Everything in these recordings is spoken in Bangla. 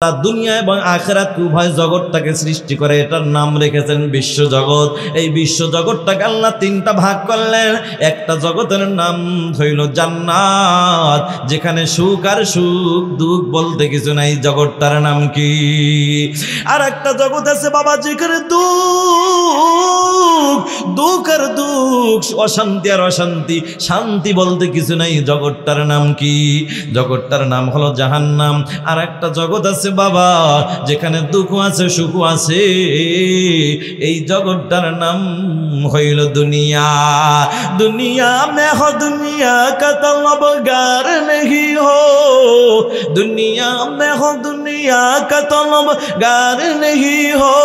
দুনিয়া এবং আখিরাত উভয় জগৎটাকে সৃষ্টি করে এটার নাম রেখেছেন বিশ্বজগৎ। এই বিশ্বজগৎটাকে আল্লাহ তিনটা ভাগ করলেন। একটা জগতের নাম হইল জান্নাত, যেখানে সুখ আর সুখ দুঃখ বলতে কিছু নাই, জগৎটার নাম কি? আর একটা জগৎ আছে বাবা, যেখানে দুঃখ আর দুঃখ, অশান্তি আর অশান্তি, শান্তি বলতে কিছু নাই, জগৎটার নাম কি? জগৎটার নাম হলো জাহান্নাম। আর একটা জগৎ আছে বাবা, যেখানে দুঃখ আছে সুখ আছে, এই জগৎটার নাম হইল দুনিয়া। দুনিয়া মে হো দুনিয়া কা তলবগার नहीं हो, दुनिया में हो दुनिया का तलबगार नहीं हो,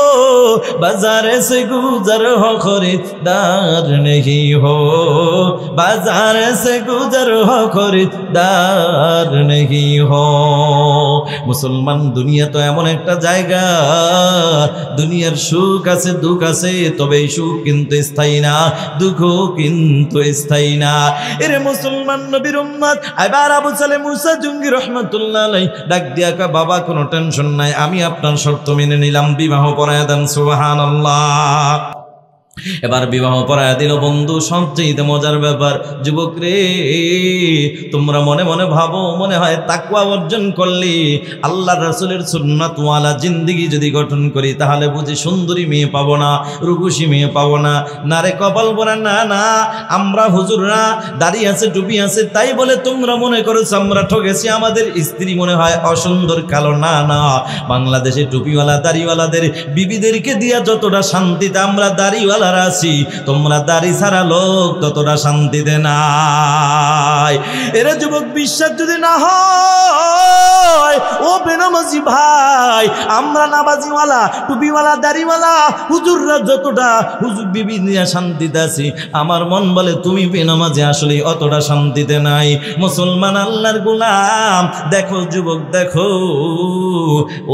बाजार से गुजर हो खरीदार नहीं हो, बाजार से गुजर हो खरीदार नहीं हो। मुसलमान दुनिया तो एमन एक জায়গা, দুনিয়ার সুখ আছে দুঃখ আছে, তবে এই সুখ কিন্তু স্থায়ী না, দুঃখ কিন্তু স্থায়ী না। এরে মুসলমান নবীর উম্মত, এবার আবু সালেহ মুসা জঙ্গি রাহমাতুল্লাহ আলাইহি ডাক দিয়া কা, বাবা কোনো টেনশন নাই, আমি আপনার শর্ত মেনে নিলাম, বিবাহ পড়ায়া দেন। সুবহানাল্লাহ। এবার বিবাহ পড়ায়া দিল। বন্ধু, সবচেয়ে মজার ব্যাপার, যুবক রে, তোমরা মনে মনে ভাবো মনে হয় তাকওয়া অর্জন করলে, আল্লাহ রাসূলের সুন্নাত ওয়ালা জিন্দেগি যদি গঠন করি, তাহলে বুঝি সুন্দরী মেয়ে পাবো না, রূপসী মেয়ে পাবো না। না রে কপাল পোড়া, না না, আমরা হুজুররা দাড়ি আছে টুপি আছে তাই বলে তোমরা মনে করেছো আমরা ঠকেছি, আমাদের স্ত্রী মনে হয় অসুন্দর কালো। না না, বাংলাদেশে টুপিওয়ালা দাড়িওয়ালাদের বিবিদেরকে দিয়া যতটা শান্তিতে আমরা দাড়িওয়ালা আছি, তোমরা দাড়ি ছাড়া লোক ততটা শান্তিতে নাই। এরে যুবক, বিশ্বাস যদি না হয়, ও বেনামাজি ভাই, আমরা নামাজিওয়ালা টুপিওয়ালা দাড়িওয়ালা হুজুররা যতটা হুজুর বিবি নিয়ে শান্তিতে আছি, আমার মন বলে তুমি বেনামাজি আসলে অতটা শান্তিতে নাই। মুসলমান আল্লাহর গোলাম, দেখো যুবক দেখো,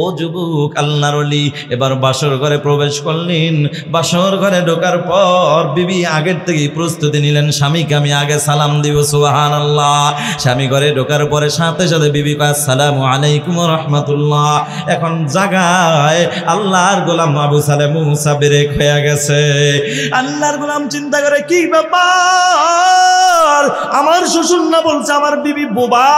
ও যুবক, আল্লাহর ওলি এবার বাসর ঘরে প্রবেশ করলেন। বাসর ঘরে ঢোকার পর বিবি আগের থেকেই প্রস্তুতি নিলেন, স্বামীকে আমি আগে সালাম দিব। সুবহানাল্লাহ। স্বামী ঘরে ঢোকার পরে সাথে সাথে বিবি কয় আসসালামু আলাইকুম ওয়া রাহমাতুল্লাহ। এখন জাগায় আল্লাহর গোলাম আবু সালেহ মুসা ব্রেক হয়ে গেছে। আল্লাহর গোলাম চিন্তা করে, কি ব্যাপার, আমার শ্বশুর না বলছে আমার বিবি বোবা,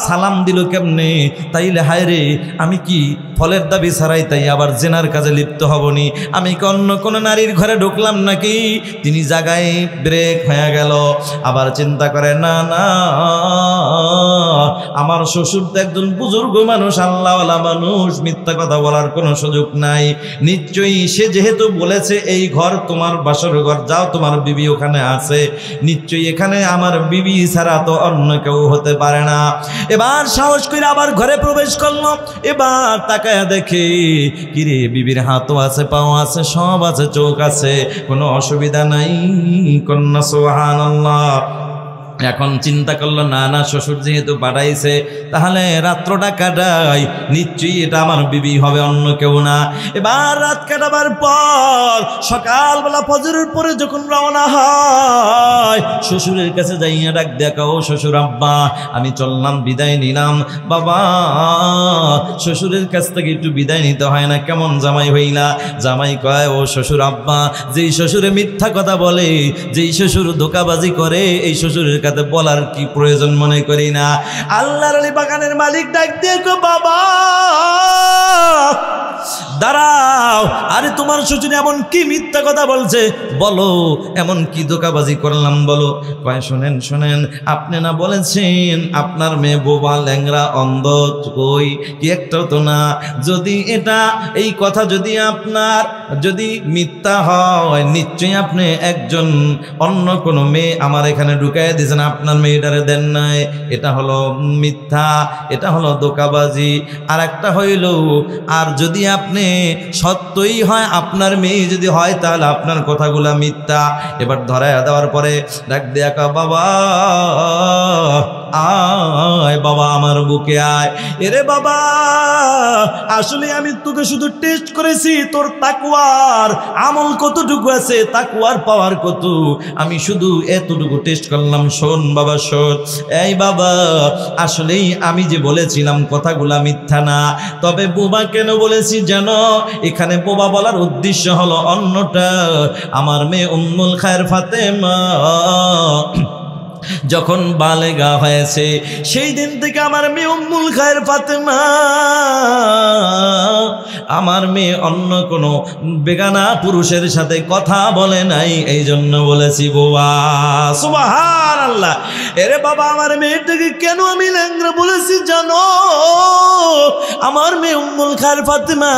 সালাম দিল কেমনে? তাইলে হায় রে, আমি কি ফলের দাবি ছাড়াই তাই আবার জেনার কাজে লিপ্ত হবনি? আমি কি অন্য কোন নারীর ঘরে ঢুকলাম নাকি? তিনি জায়গায় ব্রেক হয়ে গেল। আবার চিন্তা করে, না না, আমার শ্বশুর তো একজন বুজুর্গ মানুষ, আল্লাহওয়ালা মানুষ, মিথ্যা কথা বলার কোনো সুযোগ নাই। নিশ্চয়ই সে যেহেতু বলেছে এই ঘর তোমার বাসর ঘর, যাও তোমার বিবি ওখানে আছে, নিশ্চয়ই এখানে আমার বিবি ছাড়া তো অন্য কেউ হতে পারে না। এবার সাহস করে আবার ঘরে প্রবেশ করলো। এবার তাকায়া দেখে, কিরে, বিবির হাতও আছে, পাও আছে, সব আছে, চোখ আছে, কোনো অসুবিধা নাই। কন্যা সুবহানাল্লাহ। এখন চিন্তা করলো, না না, শ্বশুর যেহেতু পাঠাইছে, তাহলে রাত্রটা কাটাই, নিশ্চয়ই এটা আমার বিবি হবে, অন্য কেউ না। এবার রাত কাটাবার পর সকালবেলা ফজরের পরে যখন রওনা হয়, শ্বশুরের কাছে যাইয়া ডাক দেখা, ও শ্বশুর আব্বা, আমি চললাম, বিদায় নিলাম। বাবা, শ্বশুরের কাছ থেকে একটু বিদায় নিতে হয় না? কেমন জামাই হইলা? জামাই কয়, ও শ্বশুর আব্বা, যেই শ্বশুরে মিথ্যা কথা বলে, যেই শ্বশুর ধোঁকাবাজি করে, এই শ্বশুরের বলার কি প্রয়োজন মনে করি না। আল্লাহর আলী বাগানের মালিক ডাক দিয়ে, বাবা দাঁড়াও, আরে তোমার শ্বশুর এমন কি মিথ্যা কথা বলছে বলো, এমন কি ধোঁকাবাজি করলাম বলো? কয়, শোনেন শোনেন, আপনি না বলেছেন আপনার মেয়ে বোবা, ল্যাংড়া, অন্ধ, কই কি একটাও তো না। যদি এটা এই কথা যদি আপনার যদি মিথ্যা হয়, নিশ্চয়ই আপনি একজন অন্য কোনো মেয়ে আমার এখানে ঢুকাই দিয়েছেন, আপনার মেয়েটারে দেন নাই। এটা হলো মিথ্যা, এটা হলো ধোঁকাবাজি। আর একটা হইল, আর যদি আপনি সত্যই হয়, আপনার মেয়ে যদি হয়, তাহলে আপনার কথাগুলো কথাগুলা মিথ্যা। এবার ধরায় দেওয়ার পরে ডাক দিয়া কা বাবা আয় বাবা আমার বুকে আয়। এরে বাবা আসলে আমি তোকে শুধু টেস্ট করেছি তোর তাকওয়ার আমল কতটুকু আছে, তাকওয়ার পাওয়ার কত, আমি শুধু এতটুকু টেস্ট করলাম। শোন বাবা শোন, এই বাবা আসলেই আমি যে বলেছিলাম কথাগুলা মিথ্যা না, তবে বোবা কেন বলেছি জানো? এখানে বোবা বলার উদ্দেশ্য হলো অন্যটা। আমার মেয়ে উম্মুল খায়ের ফাতেমা যখন বালেগা হয়েছে সেই দিন থেকে আমার মেয়ে উম্মুল খায়ের ফাতেমা, আমার মেয়ে অন্য কোনো বেগানা পুরুষের সাথে কথা বলে নাই, এই জন্য বলেছি বোবা। সুবহানাল্লাহ। এরে বাবা আমার মেয়েটাকে কেন আমি ল্যাংড়া বলেছি জানো? আমার মেয়ে উম্মুল খায়ের ফাতেমা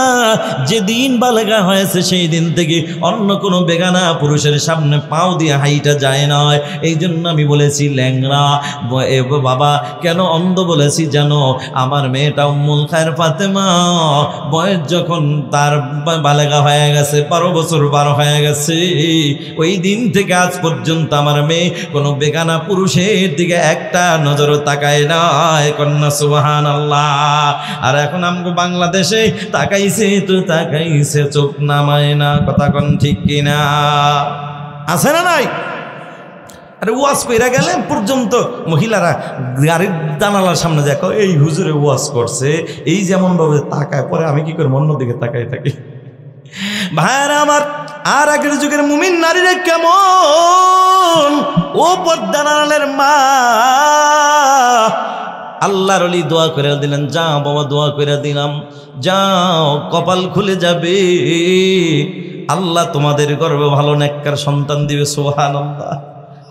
যেদিন বালেগা হয়েছে সেই দিন থেকে অন্য কোনো বেগানা পুরুষের সামনে পাও দিয়ে হাইটা যায় না, এই জন্য আমি বলেছি ল্যাংড়া। বাবা কেন অন্ধ বলেছি জানো? আমার মেয়েটা উম্মুল খায়ের ফাতেমা বয়স যখন তার বালেগা হয়ে গেছে, 12 বছর পার হয়ে গেছে, ওই দিন থেকে আজ পর্যন্ত আমার মেয়ে কোনো বেগানা পুরুষের দিকে একটা নজরও তাকায় নাই। কন্যা সুবহানাল্লাহ। আর এখন আমগো বাংলাদেশে তাকাইছে তো তাকাইছে, চোখ নামায় না। কথা কোন ঠিক কিনা? আছে না নাই? আরে ওয়াজ কইরা গেলে পর্যন্ত মহিলারা গাড়ির জানালার সামনে দেখো এই হুজুরে ওয়াজ করছে, এই যেমন ভাবে তাকায়, পরে আমি কি করে অন্যদিকে তাকাই থাকি। ভাইরা আমার, আর আগের যুগের মুমিন নারীরা কেমন, ও পর্দার আড়ালের মা আল্লাহর ওলি দোয়া করে দিলেন, যাও বাবা দোয়া করে দিলাম, যাও কপাল খুলে যাবে, আল্লাহ তোমাদের গর্বে ভালো নেককার সন্তান দিবে। সুবহানাল্লাহ।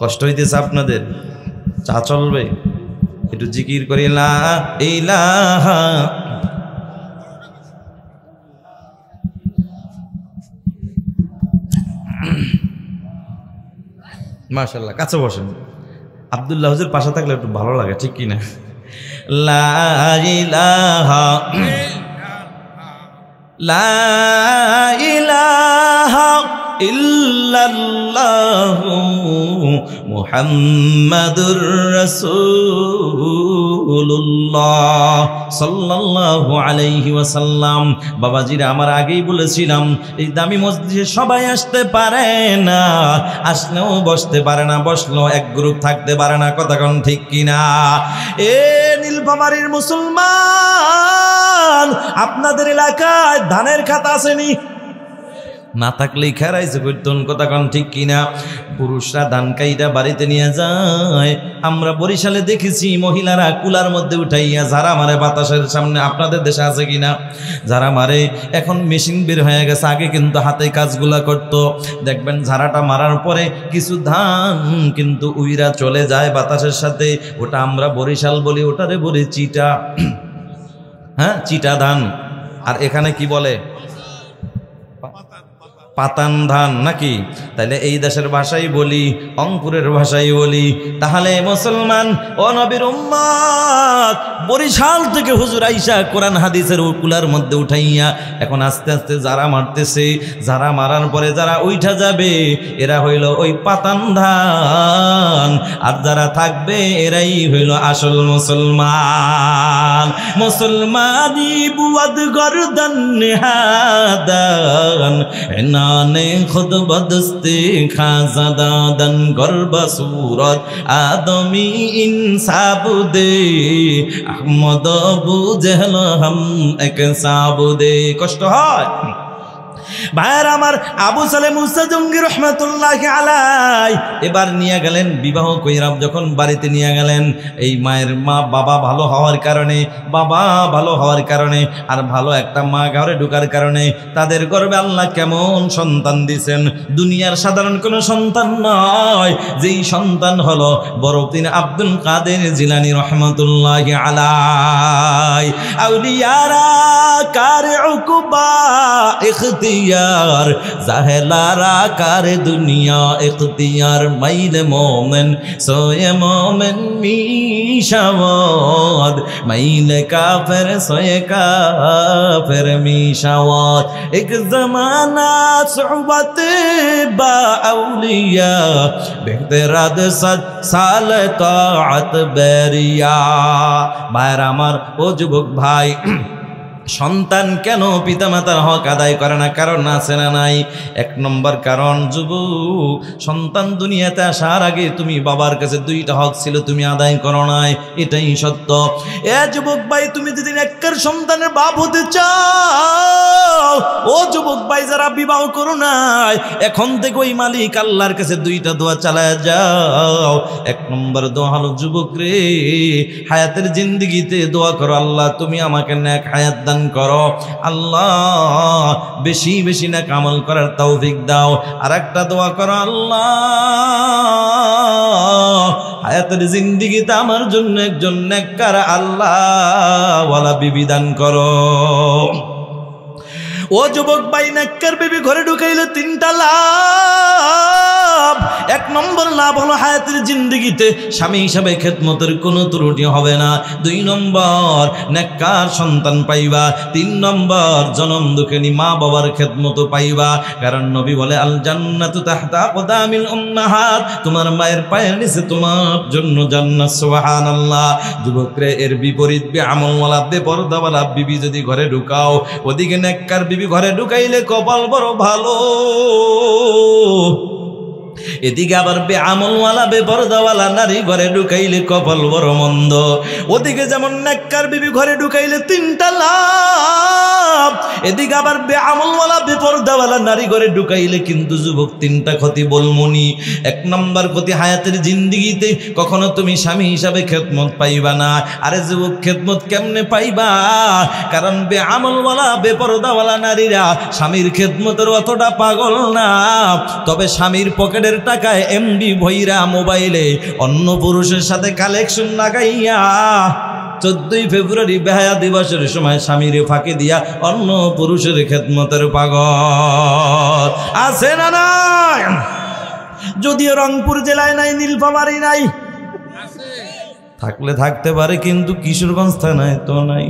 কষ্ট হইতেছে আপনাদের? চা চলবে? একটু জিকির করি লা ইলাহা। মাশাআল্লাহ। কাছে বসেন, আব্দুল্লাহ হুজুর পাশে থাকলে একটু ভালো লাগে, ঠিক কিনা? লা ইলাহা লা ইলাহা ইল্লাল্লাহু মুহাম্মাদুর রাসূলুল্লাহ সাল্লাল্লাহু আলাইহি ওয়াসাল্লাম। বাবাজিরা আমার আগেই বলেছিলাম এই দামি মসজিদে সবাই আসতে পারে না, আসলেও বসতে পারে না, বসলেও এক গ্রুপ থাকতে পারে না। কথা কোন ঠিক কিনা? এ নীলফামারীর মুসলমান, আপনাদের এলাকায় ধানের খাতা আসেনি? না থাকলেই খেরাইছে করতেন। কথা কন ঠিক কিনা? পুরুষরা ধান কাইটা বাড়িতে নিয়ে যায়। আমরা বরিশালে দেখেছি মহিলারা কুলার মধ্যে উঠাইয়া ঝাড়া মারে বাতাসের সামনে। আপনাদের দেশে আছে কিনা? ঝাড়া মারে, এখন মেশিন বের হয়ে গেছে, আগে কিন্তু হাতে কাজগুলা করত। দেখবেন ঝাড়াটা মারার পরে কিছু ধান কিন্তু উইরা চলে যায় বাতাসের সাথে, ওটা আমরা বরিশাল বলি, ওটারে বলি চিটা। হ্যাঁ, চিটা ধান। আর এখানে কি বলে? পাতান ধান নাকি? তাহলে এই দেশের ভাষাই বলি, অঙ্কুরের ভাষাই বলি। তাহলে মুসলমান ও নবীর উম্মত, বরিশাল থেকে হুজুর আইসা কোরআন হাদিসের কুলার মধ্যে উঠাইয়া এখন আস্তে আস্তে যারা মারতেছে, যারা মারার পরে যারা উঠা যাবে এরা হইল ওই পাতান ধান, আর যারা থাকবে এরাই হইল আসল মুসলমান। মুসলমানি বুয়াদ গরদান নেহাদান নানে খুদ বদস্তে খাজা দাদন গর্বা সুরত আদমি ইনসাবুদে আহমদ আবু জেহল হাম এক সাবুদে। কষ্ট হয় ভাইয়ের আমার। আবু সালেহ মুসা জঙ্গি রহমাতুল্লাহি আলাই এবার নিয়ে গেলেন বিবাহ কইরা, যখন বাড়িতে নিয়ে গেলেন এই মায়ের বাবা ভালো হওয়ার কারণে, বাবা ভালো হওয়ার কারণে আর ভালো একটা মা ঘরে ঢোকার কারণে তাদের গর্ভে আল্লাহ কেমন সন্তান দিছেন। দুনিয়ার সাধারণ কোনো সন্তান নয়, যেই সন্তান হলো বরতিন আব্দুল কাদের জিলানী রহমাতুল্লাহি আলাই। আউলিয়ারা কার উকুবা ইখতি আউলিয়ার জাহেলারা কার দুনিয়া ইখতিয়ার মাইলে মোমেন সোয়ে মোমেন মিশাওয়াত মাইলে কাফের সোয়ে কাফের মিশাওয়াত এক জমানা সুহবত বা আউলিয়া বেহতেরাদ সাল তাআত বেরিয়া। ভাইরা আমার, ও যুবক ভাই, সন্তান কেন পিতামাতার হক আদায় করে না? কারণ আছে না নাই? এক নম্বর কারণ, যুবক, সন্তান দুনিয়াতে আসার আগে তুমি বাবার কাছে দুইটা হক ছিল, তুমি আদায় করো নাই, এটাই সত্য। এ যুবক ভাই, তুমি যদি নেককার সন্তানের বাপ হতে চাও, ও যুবক ভাই যারা বিবাহ করো নাই, এখন থেকে ওই মালিক আল্লাহর কাছে দুইটা দোয়া চালায় যাও। এক নম্বর দোয়া হলো, যুবক রে, হায়াতের জিন্দেগিতে দোয়া করো, আল্লাহ তুমি আমাকে নেক হায়াত দান করো, আল্লাহ বেশি বেশি নেক আমল করার তৌফিক দাও। আর একটা দোয়া করো, আল্লাহ হায়াতের জিন্দেগিতে আমার জন্য একজন নেককার আল্লাহ ওয়ালা বিবি দান করো। ও যুবক ভাই, নেককার বিবি ঘরে ঢুকাইলে তিনটা লাভ। এক নম্বর লাভ হলো হায়াতের জিন্দেগিতে স্বামী হিসাবে খেদমতের কোনো ত্রুটি হবে না। দুই নম্বর নেককার সন্তান পাইবা। তিন নম্বর জনম দুঃখিনী মা বাবার খেদমত পাইবা। কারণ নবী বলে, আল জান্নাতু তাহতা আকদামিল উম্মাহাত, তোমার মায়ের পায়ের নিচে তোমার জন্য জান্নাত। সুবহানাল্লাহ। যুবকরে, এর বিপরীত বেআমলওয়ালা বেপরদাওয়ালা বিবি যদি ঘরে ঢুকাও, ওদিকে নেককার বিবি ঘরে ঢুকাইলে কপাল বড় ভালো, এদিকে আবার বেআমলওয়ালা বেপরদাওয়ালা নারী ঘরে ঢুকাইলে কপাল বড় মন্দ। ওদিকে যেমন নেককার বিবি ঘরে ঢুকাইলে তিনটা লাভ, এদিকে আবার বেআমলওয়ালা বেপরদাওয়ালা নারী ঘরে ঢুকাইলে কিন্তু যুবক তিনটা ক্ষতি বলমুনি। এক নম্বর ক্ষতি, হায়াতের জিন্দেগিতে কখনো তুমি স্বামী হিসাবে খেদমত পাইবা না। আরে যুবক, খেদমত কেমনে পাইবা? কারণ বেআমলওয়ালা বেপরদাওয়ালা নারীরা স্বামীর খেদমতের অতটা পাগল না। তবে স্বামীর পকেটের টাকায় এমবি ভৈরা মোবাইলে অন্য পুরুষের সাথে কালেকশন লাগাইয়া 14ই ফেব্রুয়ারি বেহায়া দিবসের সময় স্বামীরে ফাঁকি দিয়া অন্য পুরুষের খেদমতের পাগল আছে না নাই? যদিও রংপুর জেলায় নাই, নীলফামারী নাই, থাকলে থাকতে পারে, কিন্তু কিশোরগঞ্জ থানায় তো নাই।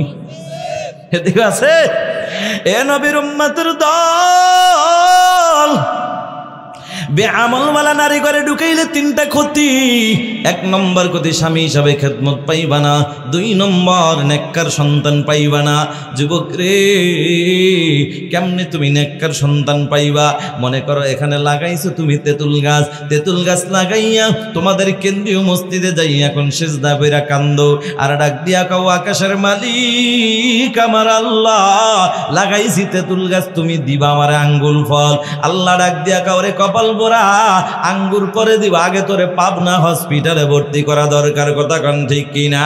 এদিকে আছে। এ নবীর উম্মতের দল, বেআমলওয়ালা নারী ঘরে ঢুকাইলে তিনটা ক্ষতি। এক নম্বর ক্ষতি, স্বামী হিসাবে খেদমত পাইবা না। দুই নম্বর, নেককার সন্তান পাইবা না। যুবক রে, কেমনে তুমি নেককার সন্তান পাইবা? মনে করো এখানে লাগাইছো তুমি তেঁতুল গাছ, তেঁতুল গাছ লাগাইয়া তোমাদের কেন্দ্রীয় মসজিদে যাই এখন সিজদা কইরা কান্দো আর ডাক দিয়া কও, আকাশের মালিক আমার আল্লাহ, লাগাইছি তেঁতুল গাছ, তুমি দিবা আমারে আঙ্গুল ফল। আল্লাহ ডাক দিয়া কও, রে কপাল পোড়া, আঙ্গুর করে দিবা, আগে তোরে পাবনা হসপিটালে ভর্তি করা দরকার। কথা কন ঠিক কিনা?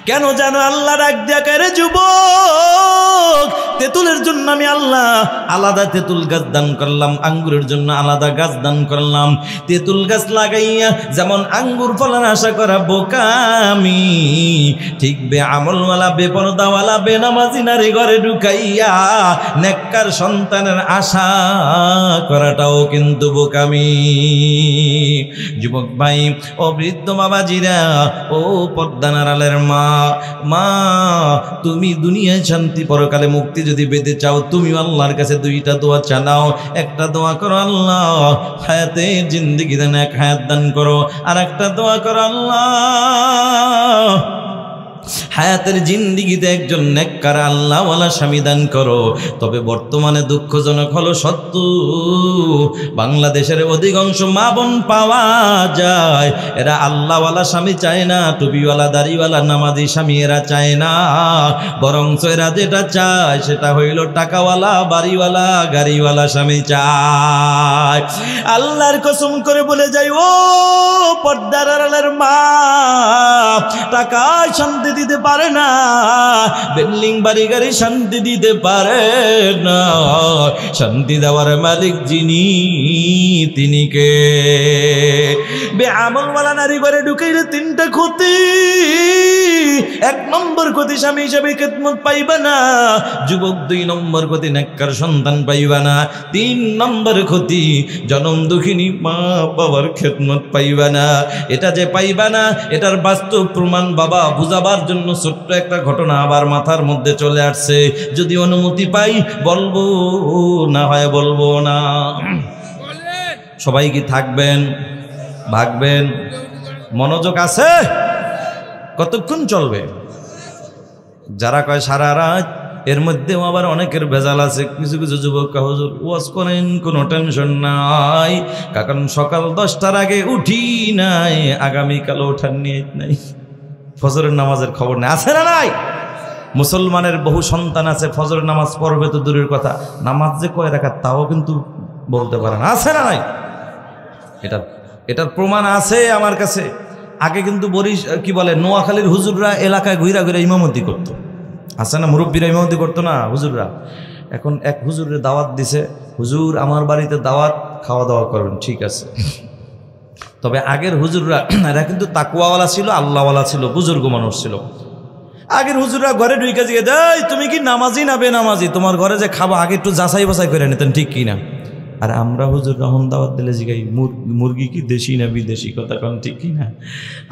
কেন জানো আল্লাহ ডাক দিয়া করে, যুবক, তেঁতুলের জন্য আমি আল্লাহ আলাদা তেঁতুল গাছ দান করলাম, আঙ্গুরের জন্য আলাদা গাছ দান করলাম। তেঁতুল গাছ লাগাইয়া যেমন আঙ্গুর ফলের আশা করা বোকামি, ঠিক বেআমলওয়ালা বেপরদাওয়ালা বেনামাজি নারী ঘরে ঢুকাইয়া নেককার সন্তানের আশা করাটাও কিন্তু বোকামি। যুবক ভাই, ও বৃদ্ধ বাবাজিরা, ও পর্দার আড়ালের মা, তুমি দুনিয়ায় শান্তি পরকালে মুক্তি যদি পেতে চাও, তুমি আল্লাহর কাছে দুইটা দোয়া চালাও। একটা দোয়া করো, আল্লাহ হায়াতের জিন্দেগিতে নেক হায়াত দান করো। আর একটা দোয়া করো, আল্লাহ হায়াতের জিন্দেগিতে একজন নেককার আল্লাহওয়ালা স্বামী দান করো। তবে বর্তমানে দুঃখজনক হলো সত্য, বাংলাদেশের অধিকাংশ মা বোন পাওয়া যায় এরা আল্লাহওয়ালা স্বামী চায় না, টুপিওয়ালা দাড়িওয়ালা নামাজি স্বামী এরা চায় না, বরঞ্চ এরা যেটা চায় সেটা হইল টাকাওয়ালা বাড়িওয়ালা গাড়িওয়ালা স্বামী চায়। আল্লাহর কসম করে বলে যাই, ও পর্দার আড়ালের মা, টাকায় শান্তি দিতে পারে না, বিল্ডিং বাড়ি গাড়ি শান্তি দিতে পারে না। শান্তি দেওয়ার মালিক যিনি, তিনি কে? বেআমলওয়ালা নারী ঘরে ঢুকাইলে তিনটা ক্ষতি। 1 নম্বর ক্ষতি, স্বামী হিসাবে খেদমত পাইবা না। যুবক 2 নম্বর ক্ষতি, নেককার সন্তান পাইবা না। 3 নম্বর ক্ষতি, জনম দুঃখিনী মা বাবার খেদমত পাইবা না। এটা যে পাইবা না, এটার বাস্তব প্রমাণ বাবা বুঝাবার জন্য ছোট্ট একটা ঘটনা আবার মাথার মধ্যে চলে আসছে। যদি অনুমতি পাই বলবো, না হয় বলবো না। সবাই কি থাকবেন, ভাগবেন? মনোযোগ আছে? কতক্ষণ চলবে? যারা কয় সারা রাত, এর মধ্যেও আবার অনেকের ভেজাল আছে। কিছু কিছু যুবক হুজুর ওয়াজ করেন, কোনো টেনশন নাই, কারণ সকাল 10টার আগে উঠি নাই, আগামীকাল ওঠার নিয়ত নাই, ফজরের নামাজের খবর নেই। আছে না নাই? মুসলমানের বহু সন্তান আছে, ফজরের নামাজ পড়বে তো দূরের কথা, নামাজ যে কয় রাখাত তাও কিন্তু বলতে পারে না। আছে না নাই? এটার প্রমাণ আছে আমার কাছে। আগে কিন্তু কি বলে, নোয়াখালীর হুজুররা এলাকায় ঘুরা ঘুরা ইমামতি করতো। আছে না, মুরব্বীরা ইমামতি করতো না হুজুররা। এখন এক হুজুরের দাওয়াত দিছে, হুজুর আমার বাড়িতে দাওয়াত, খাওয়া দাওয়া করবেন, ঠিক আছে। তবে আগের হুজুররা এরা কিন্তু তাকওয়াওয়ালা ছিল, আল্লাহওয়ালা ছিল, বুজুর্গ মানুষ ছিল। আগের হুজুররা ঘরে ঢুকে জিগে দেয়, তুমি কি নামাজি না বেনামাজি? তোমার ঘরে যে খাবো আগে একটু যাচাই বাছাই করে নিতেন, ঠিক কি না? আর আমরা হুজুর রহন দাওয়াত দিলে জিগাই মুরগি কি দেশি না বিদেশি, কথা কন ঠিক কি না?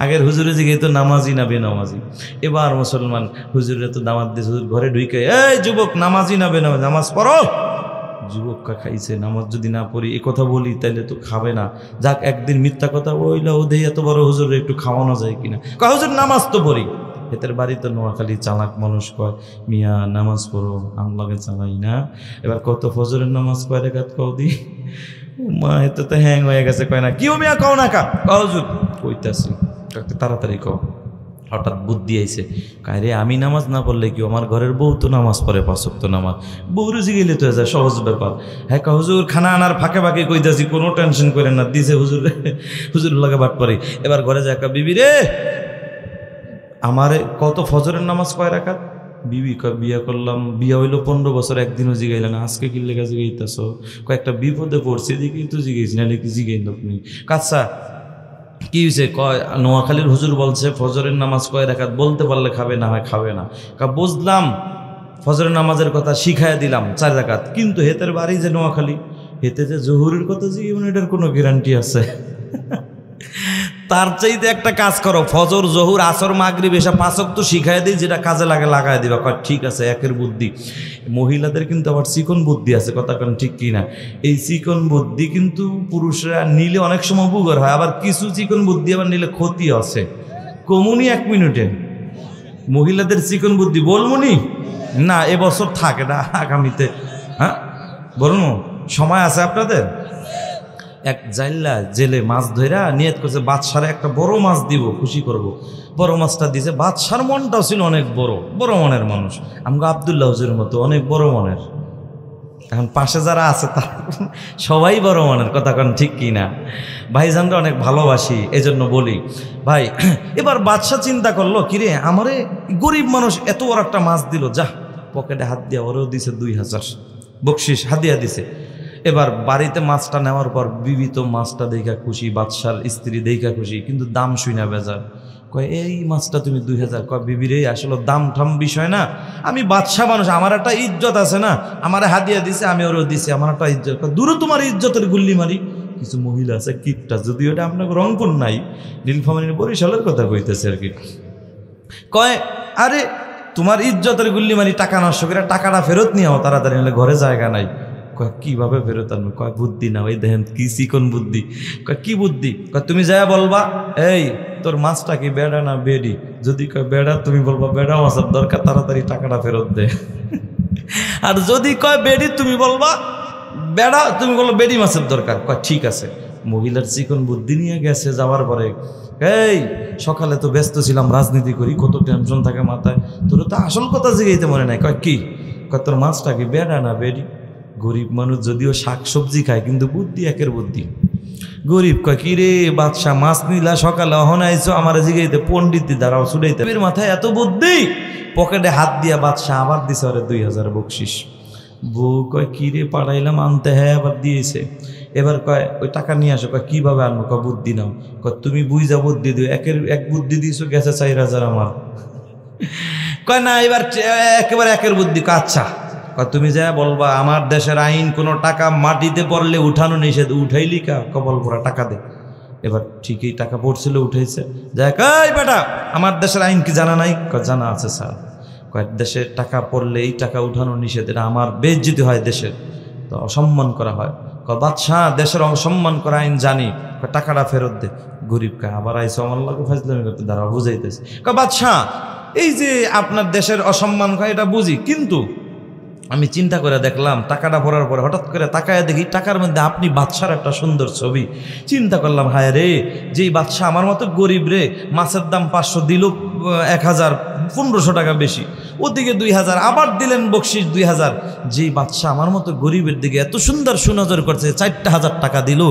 আগের হুজুরে জিগাই তো নামাজি না বেনামাজি। এবার মুসলমান হুজুরে তো দাওয়াত দিয়েছে, হুজুর ঘরে ঢুকে, এই যুবক নামাজি না বেনামাজি, নামাজ পড়ো। যুবকটা খাইছে, নামাজ যদি না পড়ি এ কথা বলি তাইলে তো খাবে না। যাক একদিন মিথ্যা কথা বইলা ও দেই, এত বড় হুজুরে একটু খাওয়ানো যায় কিনা। কয় হুজুর নামাজ তো পড়ি। এদের বাড়ি তো নোয়াখালী, চালাক মানুষ কয়, মিয়া নামাজ পড়ো, আমলাকে চালাই না। এবার কত ফজরের নামাজ কয় রাকাত কও দি? মা এত তো হ্যাং হয়ে গেছে, কয় না কিও মিয়া কও না কা, কও হুজুর কইতাছি, তাড়াতাড়ি কও। হঠাৎ বুদ্ধি আইছে, কারে আমি নামাজ না পড়লে কি, আমার ঘরের বউ তো নামাজ পড়ে 5 ওয়াক্ত নামাজ, বউ রুজি গেলে তো যায়, সহজ ব্যাপার। হ্যাঁ হুজুর খানা আনার ফাঁকে ফাঁকে কইতাছি, কোনো টেনশন করেন না, দিছে হুজুর, হুজুর লাগে বাট পরে। এবার ঘরে যায়, বিবি রে আমারে কত ফজরের নামাজ কয় রাকাত? বিবি কয় বিয়া করলাম, বিয়া হইলো 15 বছর, একদিনও জিগাইল না, আজকে কি লেগে জিগাইতেছ? কয়েকটা বিপদে পড়ছে দেখেই তো জিগাইছি, নাহলে কি জিগাইল আপনি? কাচ্চা কি হয়েছে? কয় নোয়াখালীর হুজুর বলছে ফজরের নামাজ কয় রাকাত, বলতে পারলে খাবে, না হয় খাবে না। বুঝলাম, ফজরের নামাজের কথা শিখাইয়া দিলাম 4 রাকাত, কিন্তু হেতের বাড়ি যে নোয়াখালী, হেতে যে জহুরের কথা জিগাইব না, এটার কোনো গ্যারান্টি আছে? তার চাইতে একটা কাজ করো, ফজর জহুর আসর মাগরিব এসা 5 ওয়াক্ত শিখাই দিই, যেটা কাজে লাগে লাগাই দিবা। কয় ঠিক আছে, একের বুদ্ধি। মহিলাদের কিন্তু আবার চিকন বুদ্ধি আছে, কথা কেন ঠিক কি না? এই চিকন বুদ্ধি কিন্তু পুরুষরা নিলে অনেক সময় উপকার হয়, আবার কিছু চিকন বুদ্ধি আবার নিলে ক্ষতি আছে। কমুনি 1 মিনিটে মহিলাদের চিকন বুদ্ধি বলমুনি না, এবছর থাকে না, আগামীতে। হ্যাঁ বলবো, সময় আছে আপনাদের? এক জাইল্লা জেলে মাছ ধইরা নিয়ত করছে, বাদশারে একটা বড় মাছ দিব, খুশি করব। বড় মাছটা দিছে, বাদশার মনটাও ছিল অনেক বড়, বড় মনের মানুষ, আমাকে আব্দুল্লাহ হুজুরের মতো অনেক বড় মনের। এখন পাশে যারা আছে তারা সবাই বড় মনের, কথা কন ঠিক কি না? ভাইজানরা অনেক ভালোবাসি, এজন্য বলি ভাই। এবার বাদশা চিন্তা করলো, কিরে আমারে গরিব মানুষ এত বড় একটা মাছ দিল, যা পকেটে হাত দিয়া ওরেও দিছে 2000 বকশিস হাদিয়া দিছে। এবার বাড়িতে মাছটা নেওয়ার পর বিবি তো মাছটা দেখা খুশি, বাদশার স্ত্রী দেখা খুশি, কিন্তু দাম শুই না বেজার। কয় এই মাছটা তুমি 2000। কয় বিবি রে আসলে দাম ঠাম বিষয় না, আমি বাদশা মানুষ, আমার একটা ইজ্জত আছে না, আমার হাদিয়া দিছে আমি ওরও দিছি, আমার একটা ইজ্জত। দূরে তোমার ইজ্জতের গুল্লি মারি। কিছু মহিলা আছে কিপটা, যদিও এটা আপনাকে রংপুর নাই, নীলফামারীর বরিশালের কথা কইতেছে আর কি। কয় আরে তোমার ইজ্জতের গুল্লি মারি, টাকা নষ্ট করে টাকাটা ফেরত নিও তাড়াতাড়ি, নাহলে ঘরে জায়গা নাই। কয় কিভাবে ফেরত আনবে? কয় বুদ্ধি না, ওই দেখেন কি চিকন বুদ্ধি। কয় কি বুদ্ধি? কয় তুমি যায় বলবা, এই তোর মাছটা কি বেড়া না বেড়ি? যদি কয় বেড়া, তুমি বলবা বেড়া মাছের দরকার, তাড়াতাড়ি টাকাটা ফেরত দে। আর যদি কয় বেড়ি, তুমি বলবা বেড়া, তুমি বলবো বেড়ি মাছের দরকার। কয় ঠিক আছে। মহিলার চিকন বুদ্ধি নিয়ে গেছে, যাওয়ার পরে এই সকালে তো ব্যস্ত ছিলাম, রাজনীতি করি, কত টেনশন থাকে মাথায়, তোর তো আসল কথা জিগাইতে মনে নাই। কয় কি? কয় তোর মাছটা কি বেড়া না বেড়ি? গরিব মানুষ যদিও শাক সবজি খায়, কিন্তু বুদ্ধি একের বুদ্ধি। গরিব কয় কি রে বাদশা মাছ নিলা সকালে অহন আইছো আমার জিগাইতে পণ্ডিত দাঁড়াও ছুটাইতে মাথায় এত বুদ্ধি পকেটে হাত দিয়া বাদশা আবার দিছে ওরে 2000 বকশিস। বউ কয় কি রে পাঠাইলাম আনতে, হ্যাঁ আবার দিয়েছে। এবার কয় ওই টাকা নিয়ে আসো। কয় কিভাবে আনবো? কয় বুদ্ধি নাও। কয় তুমি বুঝা বুদ্ধি দিও, এক বুদ্ধি দিয়েছো গেছে 4000 আমার। কয় না এবার একেবারে একের বুদ্ধি। আচ্ছা কয় তুমি যা বলবা আমার দেশের আইন কোনো টাকা মাটিতে পড়লে উঠানো নিষেধ, উঠাইলি কা কবল ভরা টাকা দে। এবার ঠিকই টাকা পড়ছিল উঠাইছে। দেখ এই বেটা আমার দেশের আইন কি জানা নাই? কয় জানা আছে স্যার। কয় দেশে টাকা পড়লে এই টাকা উঠানো নিষেধ, এটা আমার বেইজ্জতি হয়, দেশের তো অসম্মান করা হয়। কয় বাদশাহ দেশের অসম্মান করা আইন জানি। কয় টাকাটা ফেরত দে। গরিব কা আবার আইসো আমার লাগে ফাজলামি করতে, দাঁড়া বুঝাইতেছে। কয় বাদশাহ এই যে আপনার দেশের অসম্মান হয় এটা বুঝি, কিন্তু আমি চিন্তা করে দেখলাম টাকাটা ভরার পরে হঠাৎ করে তাকায় দেখি টাকার মধ্যে আপনি বাদশার একটা সুন্দর ছবি। চিন্তা করলাম হায় রে, যেই বাদশা আমার মতো গরিব রে মাছের দাম 500 দিল 1000, 1500 টাকা বেশি, ওদিকে 2000 আবার দিলেন বকশিস 2000। যেই বাদশা আমার মতো গরিবের দিকে এত সুন্দর সুনজর করছে 4000 টাকা দিল,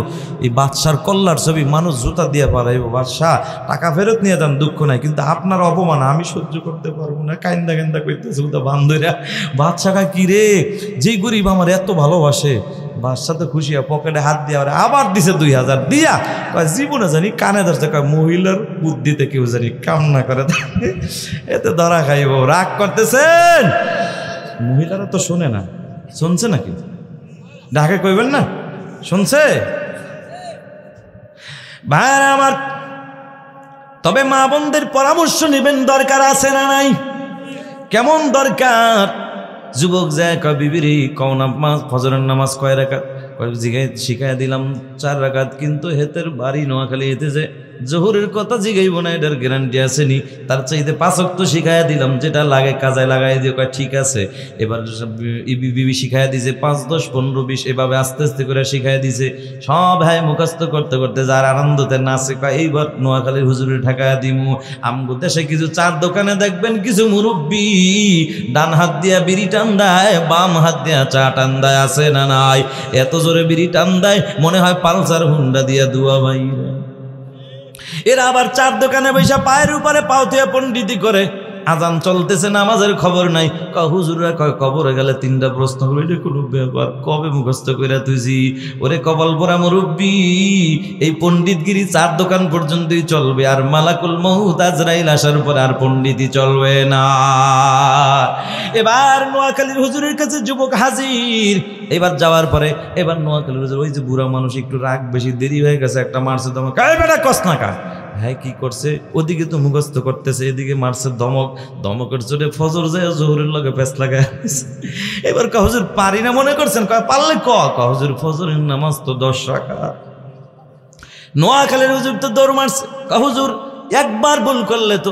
এই বাদশার কল্যার ছবি মানুষ জুতা দিয়ে পারাইব। বাদশাহ টাকা ফেরত নিয়ে যান, দুঃখ নাই, কিন্তু আপনার অপমান আমি সহ্য করতে পারবো না। কান্দা কান্দা করতেছে বান্ধবীরা। বাদশাহ কি রে, যেই গরিব আমার এত ভালোবাসে। বাদশাহ তো খুশি পকেটে হাত দিয়ে আবার দিছে 2000 দিয়া। কয় জীবনে জানি কানে ধরছে। কয় মহিলার বুদ্ধিতে কেউ জানি কাম না করে, এতে ধরা খাইব। রাগ করতেছেন? মহিলারা তো শোনে না, শুনছে নাকি? ডাকে কইবেন না, শুনছে? ভাইরা আমার, তবে মা বোনদের পরামর্শ নেবেন, দরকার আছে না নাই? কেমন দরকার? যুবক যায় কয় বিবিরি কও নামাজ, ফজরের নামাজ কয় রাকাত? কয় জিগাই শিখাই দিলাম 4 রাকাত, কিন্তু হেতের বাড়ি নোয়াখালী, হেতে যে জোহরের কথা জিগাইব না এটার গ্যারান্টি আসেনি। তার চাইতে 5 ওয়াক্ত শিখাইয়া দিলাম, যেটা লাগে কাজে লাগাই দিয়ে। কয় ঠিক আছে। এবার বিবি শিখাইয়া দিছে 5, 10, 15, 20 এভাবে আস্তে আস্তে করে শিখাইয়া দিছে। সব হ্যাঁ মুখস্থ করতে করতে যার আনন্দতে নাচে। কয় এইবার নোয়াখালীর হুজুরে ঠেকাইয়া দিমু। আমগো দেশে কিছু চার দোকানে দেখবেন কিছু মুরব্বী ডান হাত দিয়া বিড়ি টান দেয়, বাম হাত দিয়া চা টান দেয়, আছে না নাই? এত জোরে বিড়ি টান দেয় মনে হয় পালসার হুন্ডা দিয়া দুয়া বাইরে। এরা আবার চার দোকানে বৈশা পায়ের উপরে পাও দিয়ে পণ্ডিতি করে। আজান চলতেছে, নামাজের খবর নাই। হুজুররা কয় কবরে গেলে 3টা প্রশ্ন করবে, এটা কোনো ব্যাপার? কবে মুখস্থ করে তুইছি? ওরে কপাল পোড়া মুরব্বী, এই পণ্ডিতগিরি 4 দোকান পর্যন্তই চলবে, আর মালাকুল মউত আজরাইল আসার পর আর পণ্ডিতই চলবে না। এবার নোয়াখালীর হুজুরের কাছে যুবক হাজির। এবার যাওয়ার পরে এবার নোয়াখালীর হুজুর, ওই যে বুড়া মানুষ একটু রাগ বেশি, দেরি হয়ে গেছে, একটা মারছে ধমক। কাই বেটা কস না কা? হ্যাঁ কি করছে? ওদিকে তো মুখস্থ করতেছে, এদিকে মারছে ধমক। ধমকের জোরে ফজর যায় জোহরের লগে পেঁচ লাগায়। এবার কা হুজুর পারি না মনে করছেন? কয় পারলে ক হুজুর ফজরের নামাজ তো 10 রাকাত। নোয়াখালীর হুজুর তো দৌড় মারছে। হুজুর একবার ভুল করলে তো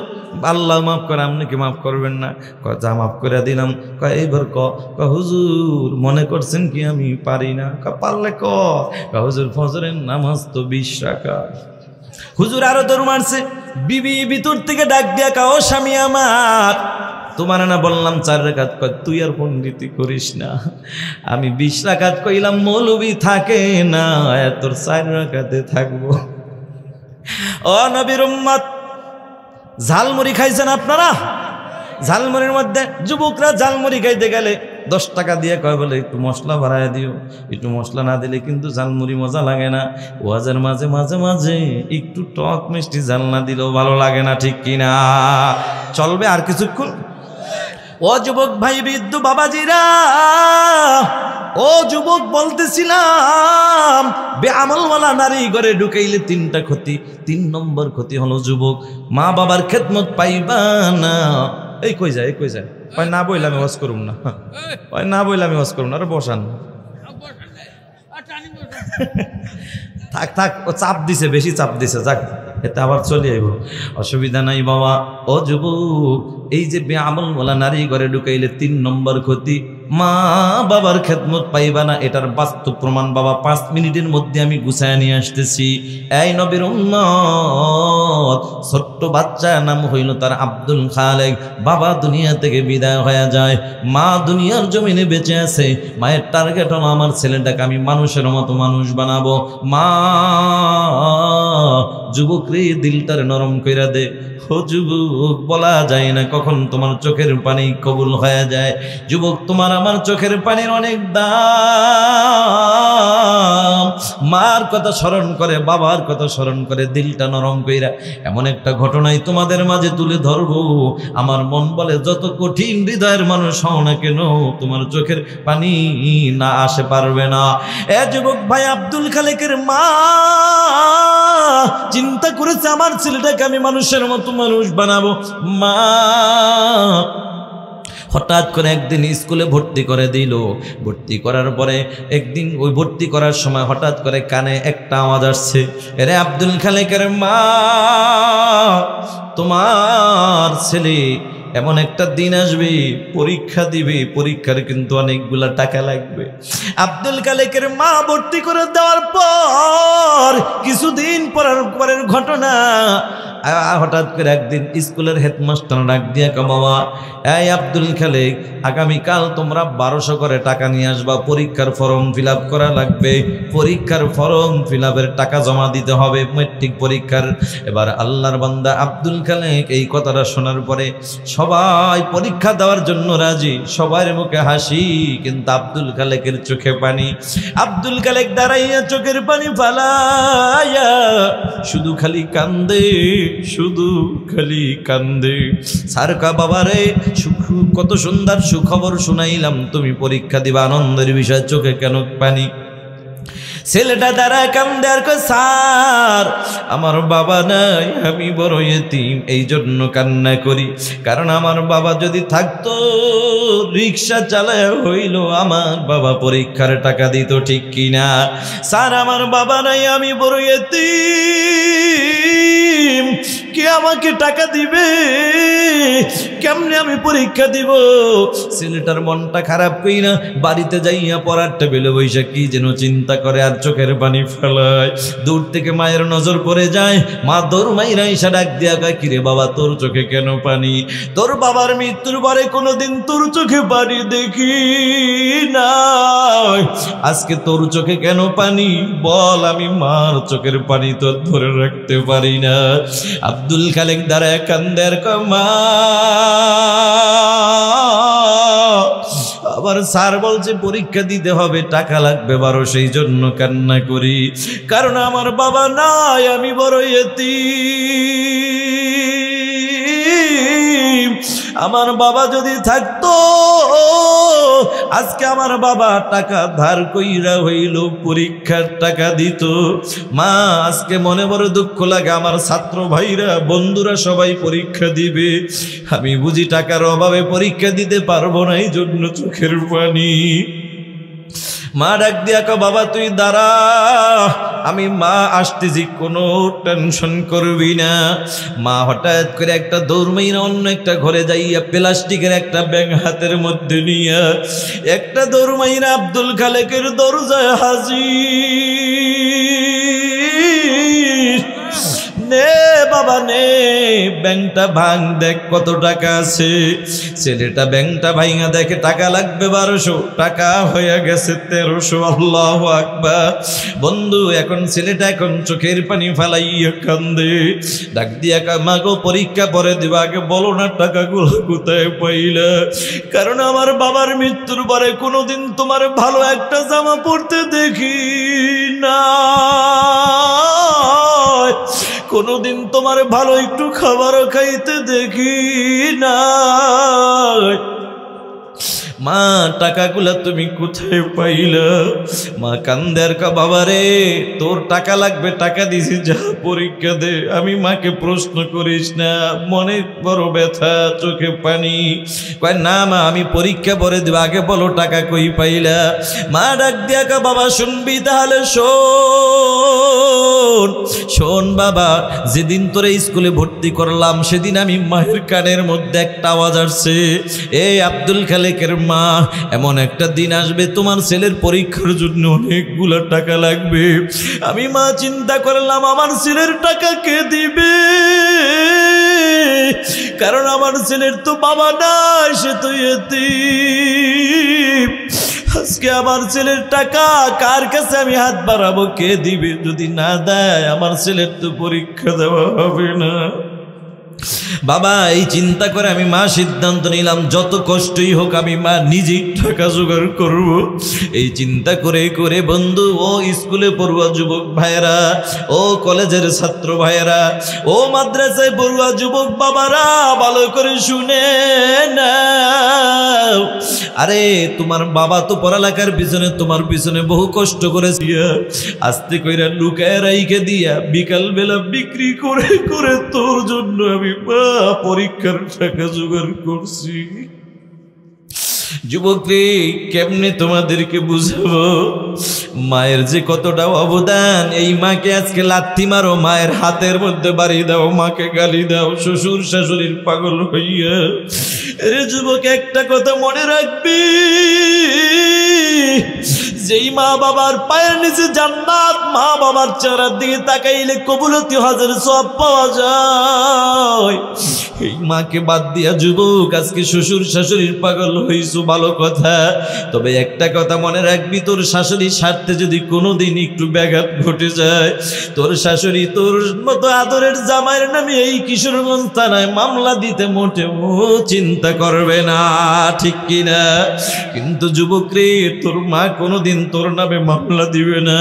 আল্লাহ মাফ করে, আপনি কি মাফ করবেন না? কয় যা মাফ করে দিলাম। কয় এইবার ক হুজুর মনে করছেন কি আমি পারি না? পারলে ক হুজুর ফজরের নামাজ তো 20 রাকাত। হুজুর আরো দৌড় মারছে। বিবি ভিতর থেকে ডাক দিয়া কাও স্বামী আমার, তোমার না বললাম 4 রাকাত? কয় তুই আর পণ্ডিতি করিস না, আমি 20 রাকাত কইলাম, মৌলবি থাকে না, তোর 4 রাকাতে থাকবো। ও নবীর উম্মত, ঝালমুড়ি খাইছেন আপনারা? ঝালমুড়ির মধ্যে যুবকরা ঝালমুড়ি খাইতে গেলে 10 টাকা দিয়ে কয় বলে একটু মশলা বাড়ায় দিও, একটু মশলা না দিলে কিন্তু ঝালমুড়ি মজা লাগে না। ওয়াজের মাঝে মাঝে মাঝে একটু টক মিষ্টি ঝাল না দিলেও ভালো লাগে না, ঠিক কিনা? চলবে আর কিছুক্ষণ? ও যুবক ভাই বৃদ্ধ বাবাজিরা, ও যুবক বলতেছিলাম, বেআমলওয়ালা নারী ঘরে ঢুকাইলে 3টা ক্ষতি। 3 নম্বর ক্ষতি হলো যুবক মা বাবার খেদমত পাইবা না। এই কই যায়, এই কই যায়? কয় না বইলে আমি ওয়াজ করুম না। কয় না বইলে আমি ওয়াজ করুম না। আরে বসান, থাক থাক, ও চাপ দিছে, বেশি চাপ দিছে, যাক এতে আবার চলে আইব, অসুবিধা নাই বাবা। ও যুবক, এই যে বেআমলওয়ালা নারী ঘরে ঢুকাইলে 3 নম্বর ক্ষতি, মা বাবার খেদমত পাইবা না। এটার বাস্তব প্রমাণ বাবা 5 মিনিটের মধ্যে আমি গুছায় নিয়ে আসতেছি। এই নবীর উম্মত, ছোট্ট বাচ্চা, নাম হইল তার আব্দুল খালেক। বাবা দুনিয়া থেকে বিদায় হয়ে যায়, মা দুনিয়ার জমিনে বেঁচে আছে। মায়ের টার্গেট হলো আমার ছেলেটাকে আমি মানুষের মতো মানুষ বানাবো। মা যুবক রে, দিলটার নরম কইরা দে। ও যুবক, বলা যায় না কখন তোমার চোখের পানি কবুল হয়ে যায়। যুবক, তোমার আমার চোখের পানির অনেক দাম। মার কথা স্মরণ করে, বাবার কথা স্মরণ করে দিলটা নরম কইরা এমন একটা ঘটনাই তোমাদের মাঝে তুলে ধরবো। আমার মন বলে যত কঠিন হৃদয়ের মানুষ হও না কেন, তোমার চোখের পানি না আসে পারবে না। এ যুবক ভাই, আব্দুল খালেকের মা চিন্তা করেছে আমার ছেলেটাকে আমি মানুষের মতো মানুষ বানাবো। মা হঠাৎ করে একদিন স্কুলে ভর্তি করে দিল। ভর্তি করার পরে একদিন ওই ভর্তি করার সময় হঠাৎ করে কানে একটা আওয়াজ আসছে, এরে আব্দুল খালেকের মা, তোমার ছেলে এমন একটা দিন আসবে, পরীক্ষা দিবে, পরীক্ষার কিন্তু অনেকগুলা টাকা লাগবে। আব্দুল খালেকের মা ভর্তি করে দেওয়ার পর কিছুদিন পরের ঘটনা, হঠাৎ করে একদিন স্কুলের হেডমাস্টার ডাক দিয়া বাবা, এই আব্দুল খালেক, আগামীকাল তোমরা 1200 করে টাকা নিয়ে আসবা, পরীক্ষার ফর্ম ফিল আপ করা লাগবে, পরীক্ষার ফর্ম ফিল আপের টাকা জমা দিতে হবে ম্যাট্রিক পরীক্ষার। এবার আল্লাহর বান্দা আব্দুল খালেক এই কথাটা শোনার পরে সবাই পরীক্ষা দেওয়ার জন্য রাজি, সবার মুখে হাসি, কিন্তু আব্দুল খালেকের চোখে পানি। আব্দুল খালেক দাঁড়াইয়া চোখের পানি ফালাইয়া শুধু খালি কান্দে, শুধু খালি কান্দে। সারকা বাবারে, কত সুন্দর সুখবর শুনাইলাম, তুমি পরীক্ষা দিবা, আনন্দের বিষয়, চোখে কেন পানি? ছেলেটা দাঁড়ায় কান্দে আর কয়, স্যার আমার বাবা নাই, আমি বড় এতিম, এই জন্য কান্না করি। কারণ আমার বাবা যদি থাকতো, রিক্সা চালায় হইল আমার বাবা পরীক্ষার টাকা দিত, ঠিক কিনা? স্যার আমার বাবা নাই, আমি বড় এতিম, কে আমাকে টাকা দিবে? কেমনে আমি পরীক্ষা দিব? ছেলেটার মনটা খারাপ কইরা বাড়িতে যাইয়া পড়ার টেবিলে বইসা কি যেন চিন্তা করে আর চোখের পানি ফেলায়। দূর থেকে মায়ের নজর পড়ে যায়, মা দৌড় মাইরা ইসা ডাক দিয়া কয়, কিরে বাবা, তোর চোখে কেন পানি? তোর বাবার মৃত্যুর পরে কোনোদিন তোর চোখে পানি দেখি না, আজকে তোর চোখে কেন পানি? বল, আমি মার চোখের পানি তো ধরে রাখতে পারি না। আব্দুল খালেক দাঁড়ায় কান্দের কয়, মা, আবার স্যার বলছে পরীক্ষা দিতে হবে, টাকা লাগবে 1200, সেই জন্য কান্না করি। কারণ আমার বাবা নাই, আমি বড় এতিম। আমার বাবা যদি থাকতো, আজকে আমার বাবা টাকা ধার কইরা হইল পরীক্ষার টাকা দিত। মা, আজকে মনে বড় দুঃখ লাগে, আমার ছাত্র ভাইরা বন্ধুরা সবাই পরীক্ষা দিবে, আমি বুঝি টাকার অভাবে পরীক্ষা দিতে পারবো না, এই জন্য চোখের পানি। মা ডাক দিয়া কয়, বাবা তুই দাঁড়া, আমি মা আসতেছি, কোনো টেনশন করবি না। মা হঠাৎ করে একটা দৌড় মাইরা অন্য একটা ঘরে যাইয়া প্লাস্টিকের একটা ব্যাগ হাতের মধ্যে নিয়া একটা দৌড় মাইরা আব্দুল খালেকের দরজায় হাজির। নে বাবা নে, ব্যাংকটা ভাঙ, দেখ কত টাকা আছে। ছেলেটা ব্যাংকটা ভাঙা দেখে টাকা লাগবে 1200, টাকা হয়ে গেছে 1300। আল্লাহু আকবার। বন্ধু, এখন ছেলেটা এখন চোখের পানি ফালাইয়া কান্দে, ডাক দিয়া কয়, মা গো, পরীক্ষা পরে দিবা, আগে বলো না টাকাগুলো কোথায় পাইলা? কারণ আমার বাবার মৃত্যুর পরে কোনোদিন তোমার ভালো একটা জামা পরতে দেখি না, কোনোদিন তোমার ভালো একটু খাবারও খাইতে দেখি না। মা, টাকাগুলা তুমি কোথায় পাইলা? মা কান্দের কা, বাবা রে, তোর টাকা লাগবে, টাকা দিছি, যা পরীক্ষা দে। আমি মাকে প্রশ্ন করিস না, মনে বড় ব্যথা, চোখে পানি। কয়, না মা, আমি পরীক্ষা পরে দেব, আগে বলো টাকা কই পাইলা? মা ডাক দিয়া কা, বাবা শুনবি তাহলে শোন। শোন বাবা, যেদিন তোরে স্কুলে ভর্তি করলাম, সেদিন আমি মায়ের কানের মধ্যে একটা আওয়াজ আসছে, এই আব্দুল খালেকের মা, মা এমন একটা দিন আসবে তোমার ছেলের পরীক্ষার জন্য অনেকগুলো টাকা লাগবে। আমি মা চিন্তা করলাম আমার ছেলের টাকা কে দিবে, কারণ আমার ছেলের তো বাবা নাই, সে তো ইতিম। আজকে আমার ছেলের টাকা কার কাছে আমি হাত বাড়াবো, কে দিবে? যদি না দেয় আমার ছেলের তো পরীক্ষা দেওয়া হবে না। বাবা এই চিন্তা করে আমি মা সিদ্ধান্ত নিলাম যত কষ্টই হোক আমি মা নিজেই টাকা জোগাড় করব। এই চিন্তা করে করে বন্ধু, ও স্কুলে পড়ুয়া যুবক ভাইয়েরা, ও কলেজের ছাত্র ভাইয়েরা, ও মাদ্রাসায় পড়ুয়া যুবক বাবারা, ভালো করে শুনে নাও। আরে তোমার বাবা তো পড়ালেখার পিছনে তোমার পিছনে বহু কষ্ট করেছে, আস্তে কইরা লুকায় রাইখে দিয়া বিকাল বেলা বিক্রি করে করে তোর জন্য আমি পরীক্ষার টাকা জোগাড় করছি। যুবকরে কেমনে তোমাদেরকে বুঝাবো মায়ের যে কতটা অবদান। এই মাকে আজকে লাথি মারো, মায়ের হাতের মধ্যে বাড়ি দাও, মাকে গালি দাও, শ্বশুর শাশুড়ির পাগল হইয়া। রে যুবক একটা কথা মনে রাখবি, যেই মা বাবার পায়ের নিচে জান্নাত, মা বাবার চেহারার দিকে তাকাইলে কবুলতি হাজার সওয়াব পাওয়া যায়। এই মাকে বাদ দিয়া যুবক আজকে শ্বশুর শাশুড়ির পাগল হইছো, ভালো কথা, তবে একটা কথা মনে রাখবি, তোর শাশুড়ির স্বার্থে যদি কোনোদিন একটু ব্যাঘাত ঘটে যায়, তোর শাশুড়ি তোর মতো আদরের জামাইয়ের নামে এই কিশোরগঞ্জ থানায় মামলা দিতে মোটেও চিন্তা করবে না, ঠিক কিনা? কিন্তু যুবক রে, তোর মা কোনোদিন তোর নামে মামলা দিবে না।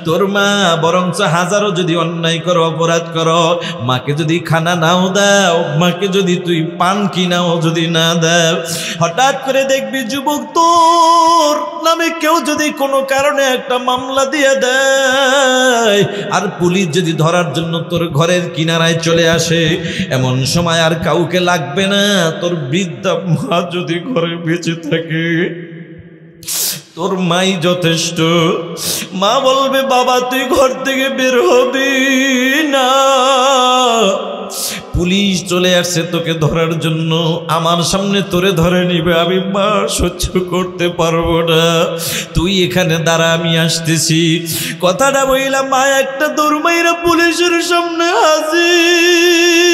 তোর মা বরঞ্চ হাজারো যদি অন্যায় করো, অপরাধ করো, মাকে যদি খানা নাও দাও, মাকে যদি তুই পান কিনাও যদি না দাও, হঠাৎ করে দেখবি যুবক তোর নামে কেউ যদি কোনো কারণে একটা মামলা দিয়ে দেয়, আর পুলিশ যদি ধরার জন্য তোর ঘরের কিনারায় চলে আসে, এমন সময় আর কাউকে লাগবে না। তোর বৃদ্ধা মা যদি ঘরে বেঁচে থাকে, তোর মাই যথেষ্ট। মা বলবে বাবা তুই ঘর থেকে বের হবি না, পুলিশ চলে আসছে তোকে ধরার জন্য, আমার সামনে তোরে ধরে নিবে, আমি মা সহ্য করতে পারবো না, তুই এখানে দাঁড়া আমি আসতেছি। কথাটা বইলাম, মা একটা দৌড় মাইরা পুলিশের সামনে হাজির।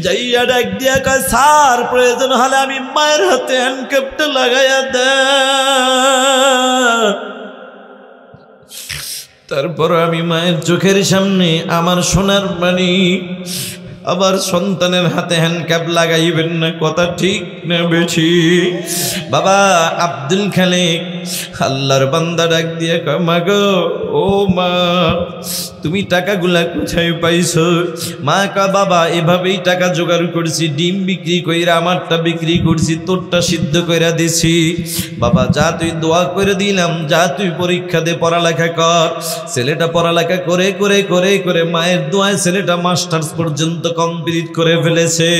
যাইয়া ডাক দিয়া কয়, স্যার প্রয়োজন হলে আমি মায়ের হাতে হ্যান্ডকাপটা লাগাইয়া দেন। তারপর আমি মায়ের চোখের সামনে আমার সোনার বাণী, আবার সন্তানের হাতে হ্যান্ডকাপ লাগাইবেন না, কথা ঠিক না বেশি? বাবা আব্দুল খালেক আল্লাহর বান্দা ডাক দিয়ে কয়, মা গো, ও মা তুমি টাকাগুলা কোথায় পাইছো? মা কয়, বাবা এভাবেই টাকা জোগাড় করছি, ডিম বিক্রি কইরা আমারটা বিক্রি করছি, তোরটা সিদ্ধ কইরা দিছি। বাবা যা তুই দোয়া করে দিলাম, যা তুই পরীক্ষা দে, পড়ালেখা কর। ছেলেটা পড়ালেখা করে করে করে করে মায়ের দোয়ায় ছেলেটা মাস্টার্স পর্যন্ত কমপ্লিট করে ফেলেছে।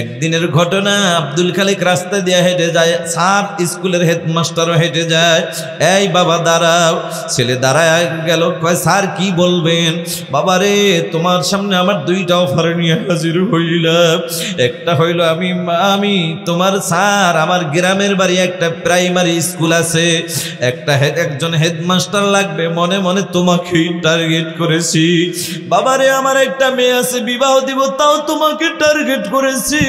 একদিনের ঘটনা, আব্দুল খালেক রাস্তা দিয়ে হেঁটে যায়, স্যার স্কুলের হেডমাস্টারও হেঁটে যায়। এই বাবা দাঁড়াও। ছেলে দাঁড়ায় গেল, কয় স্যার কি বলবেন? বাবা রে, তোমার সামনে আমার দুইটা অফার নিয়ে হাজির হইলাম। একটা হইল আমি তোমার স্যার, আমার গ্রামের বাড়ি একটা প্রাইমারি স্কুল আছে, একজন হেডমাস্টার লাগবে, মনে মনে তোমাকেই টার্গেট করেছি। বাবারে আমার একটা মেয়ে আছে, বিবাহ দিব, তাও তোমাকে টার্গেট করেছি।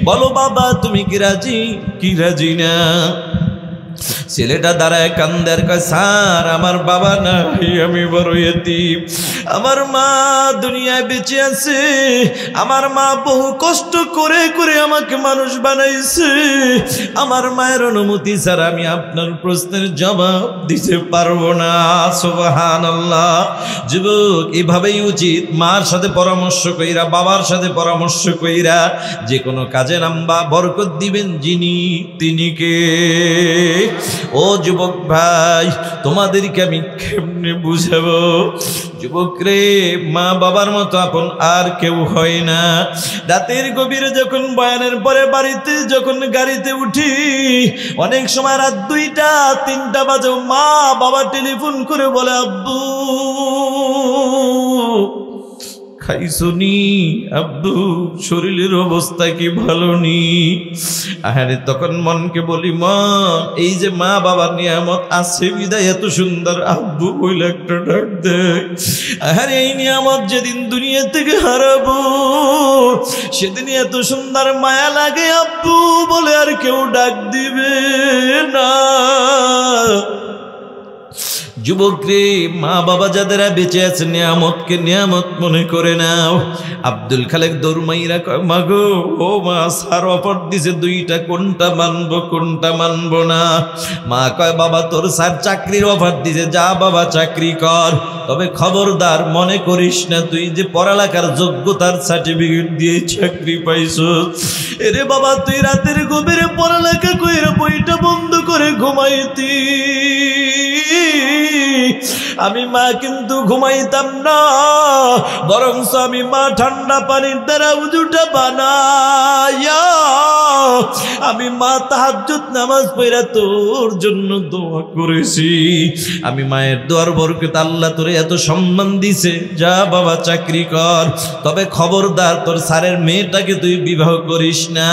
বলো বাবা তুমি কি রাজি কি রাজি না? ছেলেটা দাঁড়ায় কান্দে আর কয়, স্যার আমার বাবা নাই, আমি বড় এতিম, আমার মা দুনিয়ায় বেঁচে আছে, আমার মা বহু কষ্ট করে করে আমাকে মানুষ বানাইছে, আমার মায়ের অনুমতি ছাড়া আমি আপনার প্রশ্নের জবাব দিতে পারবো না। সুবহানাল্লাহ। যুবক এভাবেই উচিত, মার সাথে পরামর্শ কইরা, বাবার সাথে পরামর্শ কইরা যে কোনো কাজে নামবা, বরকত দিবেন যিনি তিনি কে? ও যুবক ভাই, তোমাদেরকে আমি কেমনে বুঝাবো? যুবক রে, মা বাবার মতো আপন আর কেউ হয় না। রাতের গভীরে যখন বয়ানের পরে বাড়িতে যখন গাড়িতে উঠি, অনেক সময় রাত 2টা 3টা বাজে, মা বাবা টেলিফোন করে বলে, আব্বু খাইছুনি আব্দু, শরীরের অবস্থা কি ভালো নি? আহারে তখন মনকে বলি, মন এই যে মা বাবার নিয়ামত আছে বিদায় এত সুন্দর আব্বু বলে একটা ডাক দেয়। আহারে এই নিয়ামত যেদিন দুনিয়া থেকে হারাবো সেদিন এত সুন্দর মায়া লাগে আব্বু বলে আর কেউ ডাক দিবে না। যুবক রে, মা বাবা যাদেরা বেঁচে আছে নিয়ামতকে নিয়ামত মনে করে নাও। আব্দুল খালেক দৌড়মাইরা কয়, মাগো ও মা, সার অফার দিছে দুইটা, কোনটা মানবো কোনটা মানবো না? মা কয়, বাবা তোর স্যার চাকরির অফার দিছে, যা বাবা চাকরি কর, তবে খবরদার মনে করিস না তুই যে পড়ালেখার যোগ্যতার সার্টিফিকেট দিয়ে চাকরি পাইছ। এরে বাবা, তুই রাতের গভীরে পড়ালেখা কইরা বইটা বন্ধ করে ঘুমাইতি, আমি মা কিন্তু ঘুমাইতাম না, বরং আমি মা ঠান্ডা পানির দ্বারা উজুটা বানাইয়া আমি মা তাহাজ্জুদ নামাজ পড়া তোর জন্য দোয়া করেছি। আমি মায়ের দোয়ার বরকত আল্লাহ তোরে এত সম্মান দিছে, যা বাবা চাকরি কর, তবে খবরদার তোর স্যারের মেয়েটাকে তুই বিবাহ করিস না।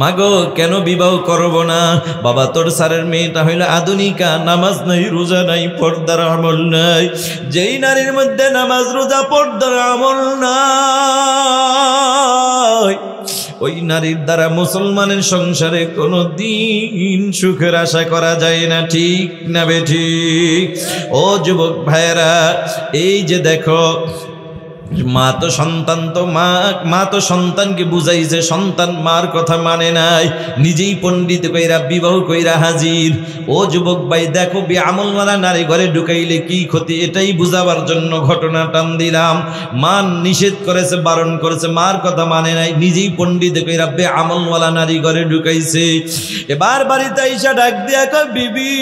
মাগো কেন বিবাহ করব না? বাবা তোর স্যারের মেয়েটা হইল আধুনিকা, নামাজ নাই রোজা নাই পর্দার আমল নাই। যেই নারীর মধ্যে নামাজ রোজা পর্দার আমল নাই, ওই নারীর দ্বারা মুসলমানের সংসারে কোনো দিন সুখের আশা করা যায় না, ঠিক না বেঠিক? ও যুবক ভাইয়েরা, এই যে দেখো, মা তো সন্তান তো মা তো সন্তানকে বুঝাইছে, সন্তান মার কথা মানে নাই, নিজেই পণ্ডিত কইরা বিবাহ কইরা হাজির। ও যুবক ভাই দেখো, আমলওয়ালা নারী ঘরে ঢুকাইলে কি ক্ষতি, এটাই বুঝাবার জন্য ঘটনা টান দিলাম। মা নিষেধ করেছে, বারণ করেছে, মার কথা মানে নাই, নিজেই পণ্ডিত কইরা আমলওয়ালা নারী ঘরে ঢুকাইছে। এবার বাড়িতে আইসা ডাক দিয়া কয়, বিবি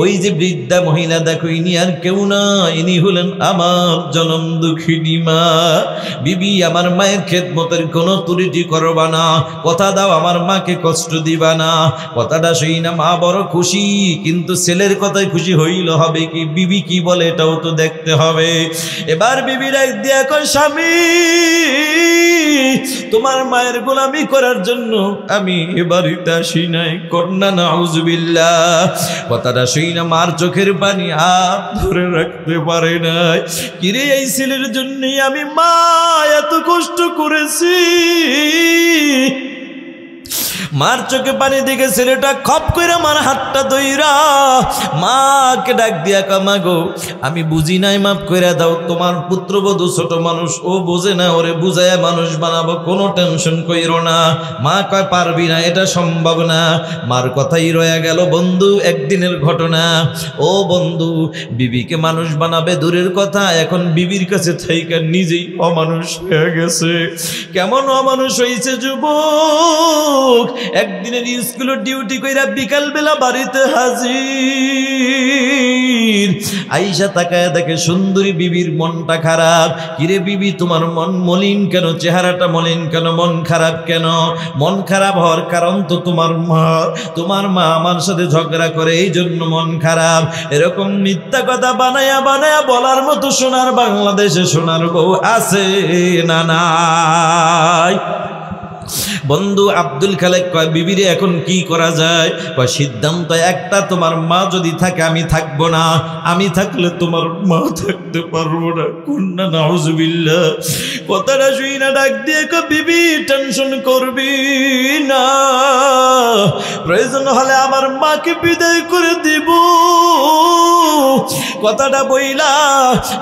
ওই যে বৃদ্ধা মহিলা দেখো, ইনি আর কেউ না, ইনি হলেন আমার জনম দুঃখিনী মা। বিবি আমার মায়ের খেদমতের কোনো ত্রুটি করবা না, কথা দাও আমার মাকে কষ্ট দিবা না। কথাটা শুই না মা বড় খুশি, কিন্তু ছেলের কথায় খুশি হইল হবে কি? বিবি কি বলে এটাও তো দেখতে হবে। এবার বিবি ডাক দিয়া কয়, স্বামী তোমার মায়ের গোলামি করার জন্য আমি এ বাড়িতে আসি নাই। কন্যা নাউজুবিল্লাহ। কথাটা শুই না মার চোখের পানি আর ধরে রাখতে পারে নাই। কিরে এই ছেলের জন্যই আমি মা এত কষ্ট করেছি। মার চোখে পানি দেখে ছেলেটা খপ করে মার হাতটা ধইরা মাকে ডাক দিয়া কামা গো, আমি বুঝি নাই, মাফ করে দাও। তোমার পুত্রবধূ ছোট মানুষ, ও বোঝে না, ওরে বুঝাইয়া মানুষ বানাবো, কোনো টেনশন কইরো না। মা কয় পারবি না, এটা সম্ভব না। মার কথাই রয়ে গেল বন্ধু, একদিনের ঘটনা। ও বন্ধু, বিবিকে মানুষ বানাবে দূরের কথা, এখন বিবির কাছে থাইকা নিজেই অমানুষ হয়ে গেছে। কেমন অমানুষ হয়েছে যুবক, একদিনের স্কুলের ডিউটি কইরা বিকাল বেলা বাড়িতে হাজির। আইসা তাকায় দেখে সুন্দরী বিবির মনটা খারাপ। কিরে বিবি তোমার মন মলিন কেন, চেহারাটা মলিন কেন, মন খারাপ কেন? মন খারাপ হওয়ার কারণ তো তোমার মা আমার সাথে ঝগড়া করে, এই জন্য মন খারাপ। এরকম মিথ্যা কথা বানায়া বানায়া বলার মতো সোনার বাংলাদেশে সোনার বউ আছে না নাই? বন্ধু আব্দুল খালেক কয়, বিবিরে এখন কি করা যায়? কয় সিদ্ধান্ত একটা, তোমার মা যদি থাকে আমি থাকবো না, আমি থাকলে তোমার মা থাকতে পারবো না। কন্যা নাউজুবিল্লাহ। কথাটা শুই না ডাক দিয়ে কয়, বিবি টেনশন করবি না, প্রয়োজন হলে আমার মাকে বিদায় করে দিব। কথাটা বইলা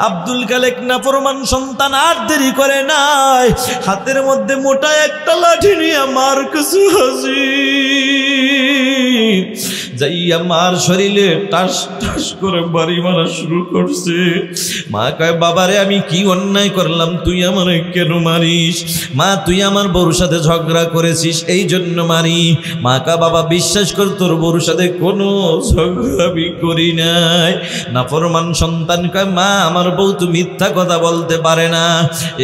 আব্দুল খালেক নাফরমান সন্তান আর দেরি করে নাই, হাতের মধ্যে মোটা একটা লাঠি নিয়ে আমার কাছে হাজির। যাইয়া মার শরীরে টাস টাস করে বাড়ি মারা শুরু করছে। মা কয়, বাবারে আমি কি অন্যায় করলাম, তুই আমার কেন মারিস? মা তুই আমার বউর সাথে ঝগড়া করেছিস, এই জন্য মারি। মা কয়, বাবা বিশ্বাস কর তোর বউর সাথে কোনো ঝগড়া আমি করি নাই। নাফরমান সন্তান কয়, মা আমার বউ তো মিথ্যা কথা বলতে পারে না।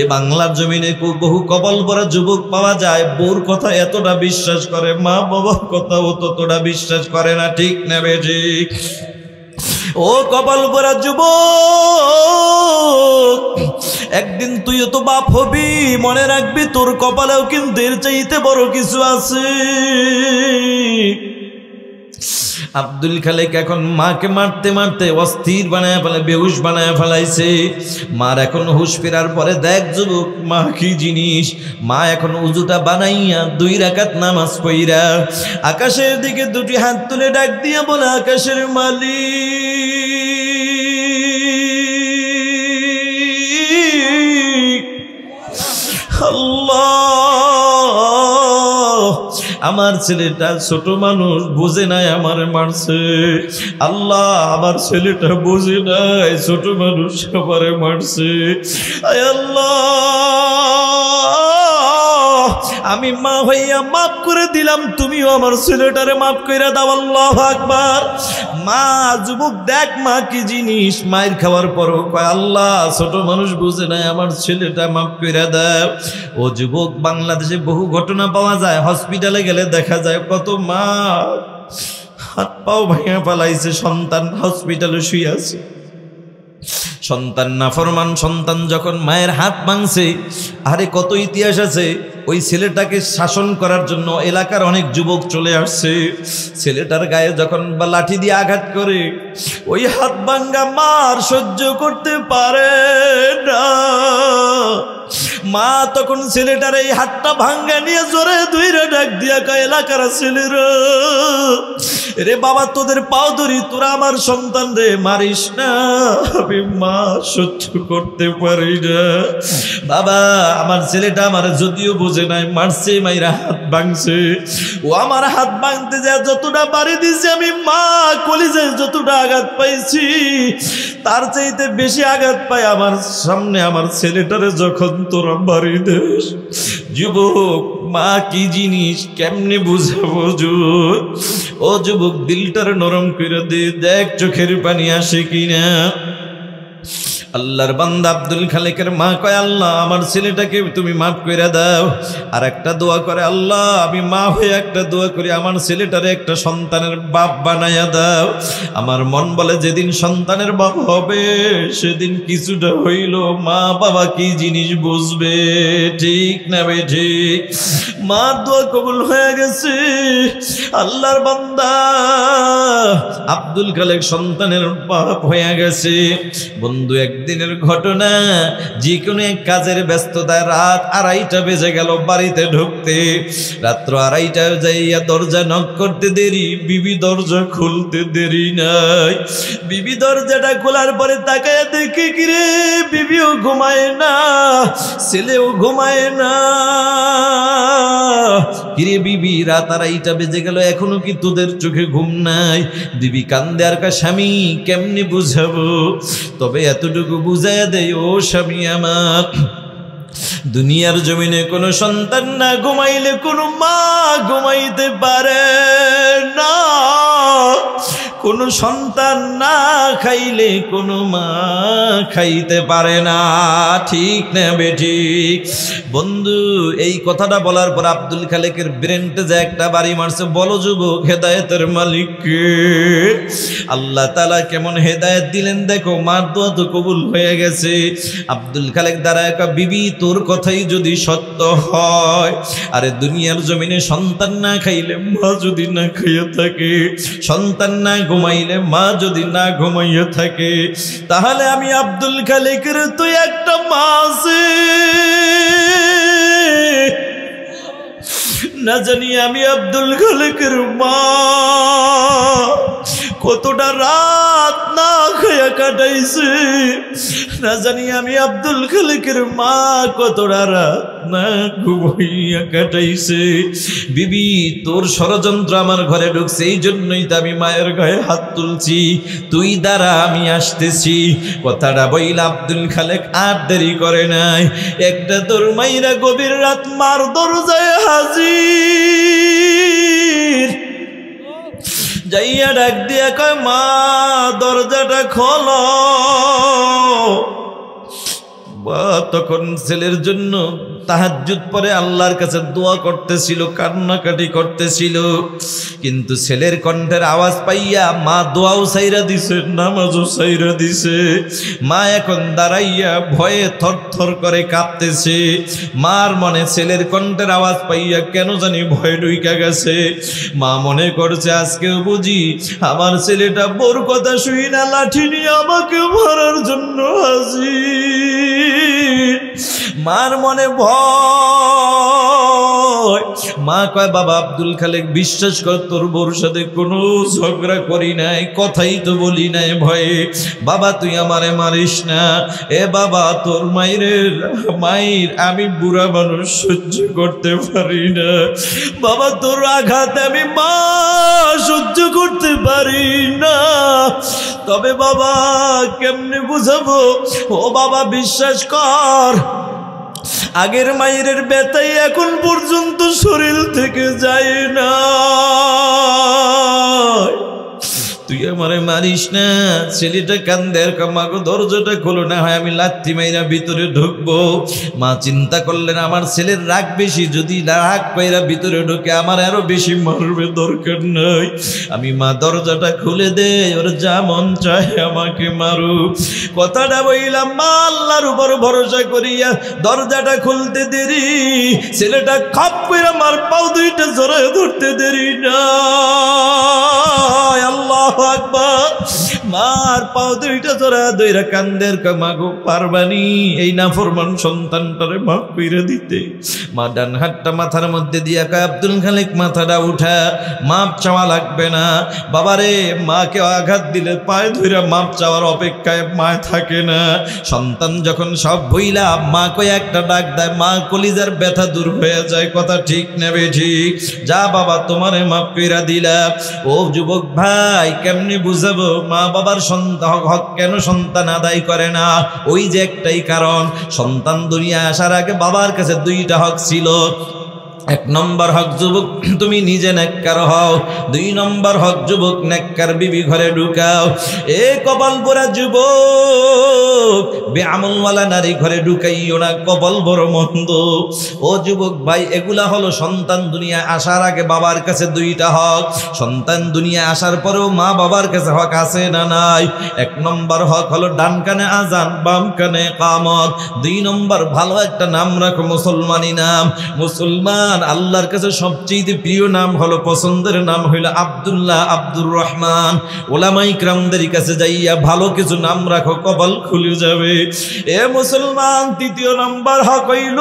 এ বাংলার জমিনে বহু কবল ভরা যুবক পাওয়া যায়, বউর কথা এতটা বিশ্বাস করে, মা বাবার কথা ও ততটা বিশ্বাস করে না, ঠিক না বেঠিক? ও কপাল পোড়া যুবক, একদিন তুইও তো বাপ হবি, মনে রাখবি তোর কপালেও কিন্তু এর চাইতে বড় কিছু আছে। আব্দুল খালেক এখন মাকে মারতে মারতে অস্থির বানায় ফেলে, বেহুশ বানায় ফেলাইছে। মার এখন হুশ ফেরার পরে দেখ যুবক মা কি জিনিস। মা এখন উজুটা বানাইয়া 2 রাকাত নামাজ পড়া আকাশের দিকে 2টি হাত তুলে ডাক দিয়া বলে, আকাশের মালিক আল্লাহ, আমার ছেলেটা ছোট মানুষ, বুঝে নাই আমার মারছে। আল্লাহ, আমার ছেলেটা বুঝে নাই, ছোট মানুষ আমারে মারছে। আয় আল্লাহ, আমি মা হইয়া মাফ করে দিলাম, তুমিও আমার ছেলেটারে মাফ করে দাও। আল্লাহু আকবার। মা যুবক দেখ মা কি জিনিস। মায়ের খাওয়ার পরও কয়, আল্লাহ ছোট মানুষ বুঝে নাই, আমার ছেলেটা মাফ করে দাও। ও যুবক, বাংলাদেশে বহু ঘটনা পাওয়া যায়, হসপিটালে গেলে দেখা যায় কত মা হাত পাও ভাঙা পালাইছে, সন্তান হসপিটালে শুয়ে আছে। সন্তান নাফরমান সন্তান যখন মায়ের হাত ভাঙছে, আরে কত ইতিহাস আছে। ওই ছেলেটাকে শাসন করার জন্য এলাকার অনেক যুবক চলে আসছে। ছেলেটার গায়ে যখন লাঠি দিয়ে আঘাত করে, ওই হাত ভাঙ্গা মার সহ্য করতে পারে না। মা তখন ছেলেটার এই হাতটা ভাঙ্গা নিয়ে জোরে ধুইরা ডাক দিয়া কয়, এলাকার ছেলেরা রে বাবা, তোদের পাও ধরি, তোরা আমার সন্তান রে মারিস না, আমি মা সহ্য করতে পারি না। বাবা, আমার ছেলেটা আমার যদিও বোঝে নাই, মারছে, মাইরা হাত ভাঙছে। ও আমার হাত ভাঙতে যায় যতটা বাড়ি দিছে, আমি মা কলিজায় যতটা আঘাত পাইছি, তার চাইতে বেশি আঘাত পাই আমার সামনে আমার ছেলেটারে যখন তোরা বাড়ি দেশ। যুবক, মা কি জিনিস কেমনে বুঝাবো যুবক? ও যুবক, দিলটার নরম করে দে, দেখ চোখের পানি আসে কিনা। আল্লাহর বান্দা আব্দুল খালেকের মা কয়, আল্লাহ আমার ছেলেটাকে তুমি মাফ করে দাও। আর একটা দোয়া করে, আল্লাহ আমি মা হয়ে একটা দোয়া করি, আমার ছেলেটারে একটা সন্তানের বাপ বানাইয়া দাও। আমার মন বলে যেদিন সন্তানের বাপ হবে সেদিন কিছুটা হইল মা বাবা কি জিনিস বুঝবে, ঠিক না বে ঠিক? মা দোয়া কবুল হয়ে গেছে। আল্লাহর বান্দা আব্দুল খালেক সন্তানের বাপ হয়ে গেছে। বন্ধু, একদিনের ঘটনা, যে কোনো এক কাজের ব্যস্ততায় রাত 2:30 বেজে গেল বাড়িতে ঢুকতে। রাত্র 2:30 যাইয়া দরজা নক করতে দেরি, বিবি দরজা খুলতে দেরি নাই। বিবি দরজাটা খোলার পরে তাকায় দেখে কিরে বিবিও ঘুমায় না, ছেলেও ঘুমায় না। কিরে বিবি, রাত 2:30 বেজে গেল, এখনো কি তোদের চোখে ঘুম নাই? বিবি কান্দে আর কয়, স্বামী কেমনি বুঝাবো? তবে এতটুকু বুঝাইয়া দেয়, ও স্বামী আমার, দুনিয়ার জমিনে কোনো সন্তান না ঘুমাইলে কোনো মা ঘুমাইতে পারে না, কোনো সন্তান না খাইলে কোনো মা খাইতে পারে না, ঠিক না বেঠিক? বন্ধু, এই কথাটা বলার পর আব্দুল খালেকের ব্রেনটে যে একটা বাড়ি মারছে। বলো যুবক, হেদায়েতের মালিক কে? আল্লাহ তাআলা কেমন হেদায়েত দিলেন দেখো। মার দোয়া তো কবুল হয়ে গেছে। আব্দুল খালেক দাঁড়ায় কয়, বিবি তোর কথাই যদি সত্য হয়, আরে দুনিয়ার জমিনে সন্তান না খাইলে মা যদি না খাইয়া থাকে, সন্তান না ঘুমাইলে মা যদি না ঘুমাইয়া থাকে, তাহলে আমি আব্দুল খালেকের তুই একটা মা আছে না জানি। আমি আব্দুল খালেকের মা কতটা রাত না খাইয়া কাটাইছে না জানি। আমি আব্দুল খালেকের মা কতটা রাত না ঘুমাইয়া কাটাইছে। বিবি তোর ষড়যন্ত্র আমার ঘরে ঢুকছে, এই জন্যই তো আমি মায়ের গায়ে হাত তুলছি। তুই দ্বারা আমি আসতেছি। কথাটা বইলা আব্দুল খালেক আর দেরি করে নাই, একটা তোর মাইরা গভীর রাত মার দরজায় হাজির। যাইয়া ডাক দিয়া কয়, মা দরজাটা খোলো। বা তখন ছেলের জন্য তাহাজ্জুদ পরে আল্লাহর কাছে দোয়া করতেছিল, কান্নাকাটি করতেছিল। কিন্তু ছেলের কণ্ঠের আওয়াজ পাইয়া মা দোয়াও সাইরা দিছে, নামাজও সাইরা দিছে। মা এখন দাঁড়াইয়া ভয়ে থরথর করে কাঁপতেছে। মার মনে ছেলের কণ্ঠের আওয়াজ পাইয়া কেন জানি ভয় ঢুইকা গেছে। মা মনে করছে আজকেও বুঝি আমার ছেলেটা বোর কথা শুই না লাঠি নিয়ে আমাকে মারার জন্য হাজির। মার মনে ভয়। মা কয়, বাবা আব্দুল খালেক, বিশ্বাস কর তোর বোর সাথে কোনো ঝগড়া করি নাই, কথাই তো বলি নাই ভয়ে। বাবা তুই আমারে মারিস না। এ বাবা তোর মায়ের আমি বুড়া মানুষ সহ্য করতে পারি না। বাবা তোর আঘাত আমি মা সহ্য করতে পারি না। তবে বাবা কেমনে বুঝাবো? ও বাবা বিশ্বাস কর, আগের মায়ের ব্যথাই এখন পর্যন্ত শরীর থেকে যায় না। তুই আমারে মারিস না। ছেলেটা কান্দের, মাগো দরজাটা খোলো, না হয় আমি লাথি মাইরা ভিতরে ঢুকবো। মা চিন্তা করলেন আমার ছেলের রাগ বেশি, যদি রাগ পাইরা ভিতরে ঢুকে আমার আরো বেশি মারবে, দরকার নাই। আমি মা দরজাটা খুলে দে, ওর যা মন চায় আমাকে মারু। কথাটা বইলাম মা আল্লাহর উপর ভরসা করিয়া দরজাটা খুলতে দেরি, ছেলেটা খাপ কইরা মার পাও দুইটা জড়ায় ধরতে দেরি না। আল্লাহু আকবার। মার পাও দুইটা জোড়া দইরা কান্দের, মাগো পারবানি এই নাফরমান সন্তানটারে মাফ কইরা দিতে। মা ডান হাতটা মাথার মধ্যে দিয়া কয়, আব্দুল খালেক মাথাটা উঠা, মাপ চাওয়া লাগবে না। বাবারে মাকে আঘাত দিলে পায়ে ধইরা মাপ চাওয়ার অপেক্ষায় মা থাকে না। সন্তান যখন সব ভইলা মা কই একটা ডাক দেয়, মা কলিজার ব্যথা দূর হয়ে যায়। কথা ঠিক নেবে ঠিক। যা বাবা তোমারে মাফ কইরা দিলাম। ও যুবক ভাই, কেমনে বুঝাবো মা বাবার হক কেন সন্তান আদায় করে না? ওই যে একটাই কারণ, সন্তান দুনিয়া আসার আগে বাবার কাছে দুইটা হক ছিল। এক নম্বর হক যুবক তুমি নিজে নেককার হও। দুই নম্বর হক যুবক নেককার বিবি ঘরে ঢুকাও। এ কপাল পোড়া যুবক, বেআমলওয়ালা নারী ঘরে ঢুকাইও না, কপাল বড় মন্দ। ও যুবক ভাই, এগুলা হলো সন্তান দুনিয়া আসার আগে বাবার কাছে দুইটা হক। সন্তান দুনিয়া আসার পরেও মা বাবার কাছে হক আছে না নাই? এক নম্বর হক হলো ডান কানে আজান, বাম কানে কামত। দুই নম্বর ভালো একটা নাম রাখো, মুসলমানি নাম। মুসলমান আল্লাহর কাছে সবচেয়ে প্রিয় নাম হলো, পছন্দের নাম হইল আব্দুল্লাহ, আব্দুর রহমান। ওলামাই কিরামদের কাছে যাইয়া ভালো কিছু নাম রাখো, কপাল খুলে যাবে। এ মুসলমান, তৃতীয় নাম্বার হক হইল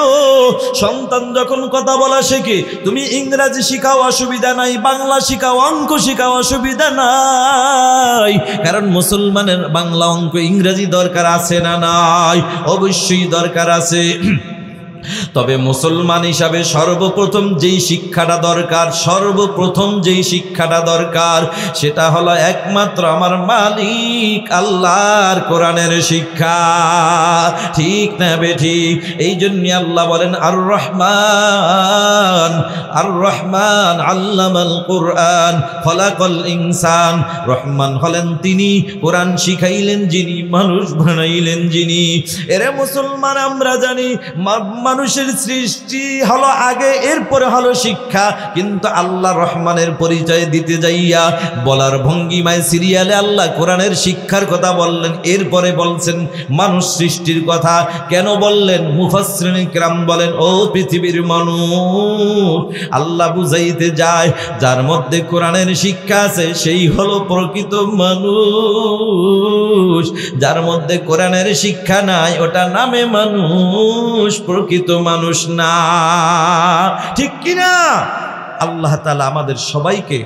সন্তান যখন কথা বলা শেখে, তুমি ইংরেজি শিখাও অসুবিধা নাই, বাংলা শিখাও, অঙ্ক শিখাও অসুবিধা নাই। কারণ মুসলমানের বাংলা অঙ্ক ইংরেজি দরকার আছে না নাই? অবশ্যই দরকার আছে। তবে মুসলমান হিসাবে সর্বপ্রথম যেই শিক্ষাটা দরকার সেটা হলো একমাত্র আমার মালিক আল্লাহর কোরআনের শিক্ষা। ঠিক না বেঠিক? এই জন্য আল্লাহ বলেন আর রহমান আল্লামাল কোরআন খলাকাল ইনসান। রহমান হলেন তিনি, কোরআন শিখাইলেন যিনি, মানুষ বানাইলেন যিনি। এরে মুসলমান, আমরা জানি মানুষের সৃষ্টি হলো আগে, এরপরে হলো শিক্ষা। কিন্তু আল্লাহ রহমানের পরিচয় দিতে যাইয়া বলার ভঙ্গিমায় সিরিয়ালে আল্লাহ কোরআনের শিক্ষার কথা বললেন, এরপরে বলছেন মানুষ সৃষ্টির কথা। কেন বললেন? মুফাসসিরিন কিরাম বলেন, ও পৃথিবীর মানুষ, আল্লাহ বুঝাইতে যায় যার মধ্যে কোরআনের শিক্ষা আছে সেই হলো প্রকৃত মানুষ। যার মধ্যে কোরআনের শিক্ষা নাই ওটা নামে মানুষ, প্রকৃত মানুষ না। ঠিক কিনা? আল্লাহ তাআলা আমাদের সবাইকে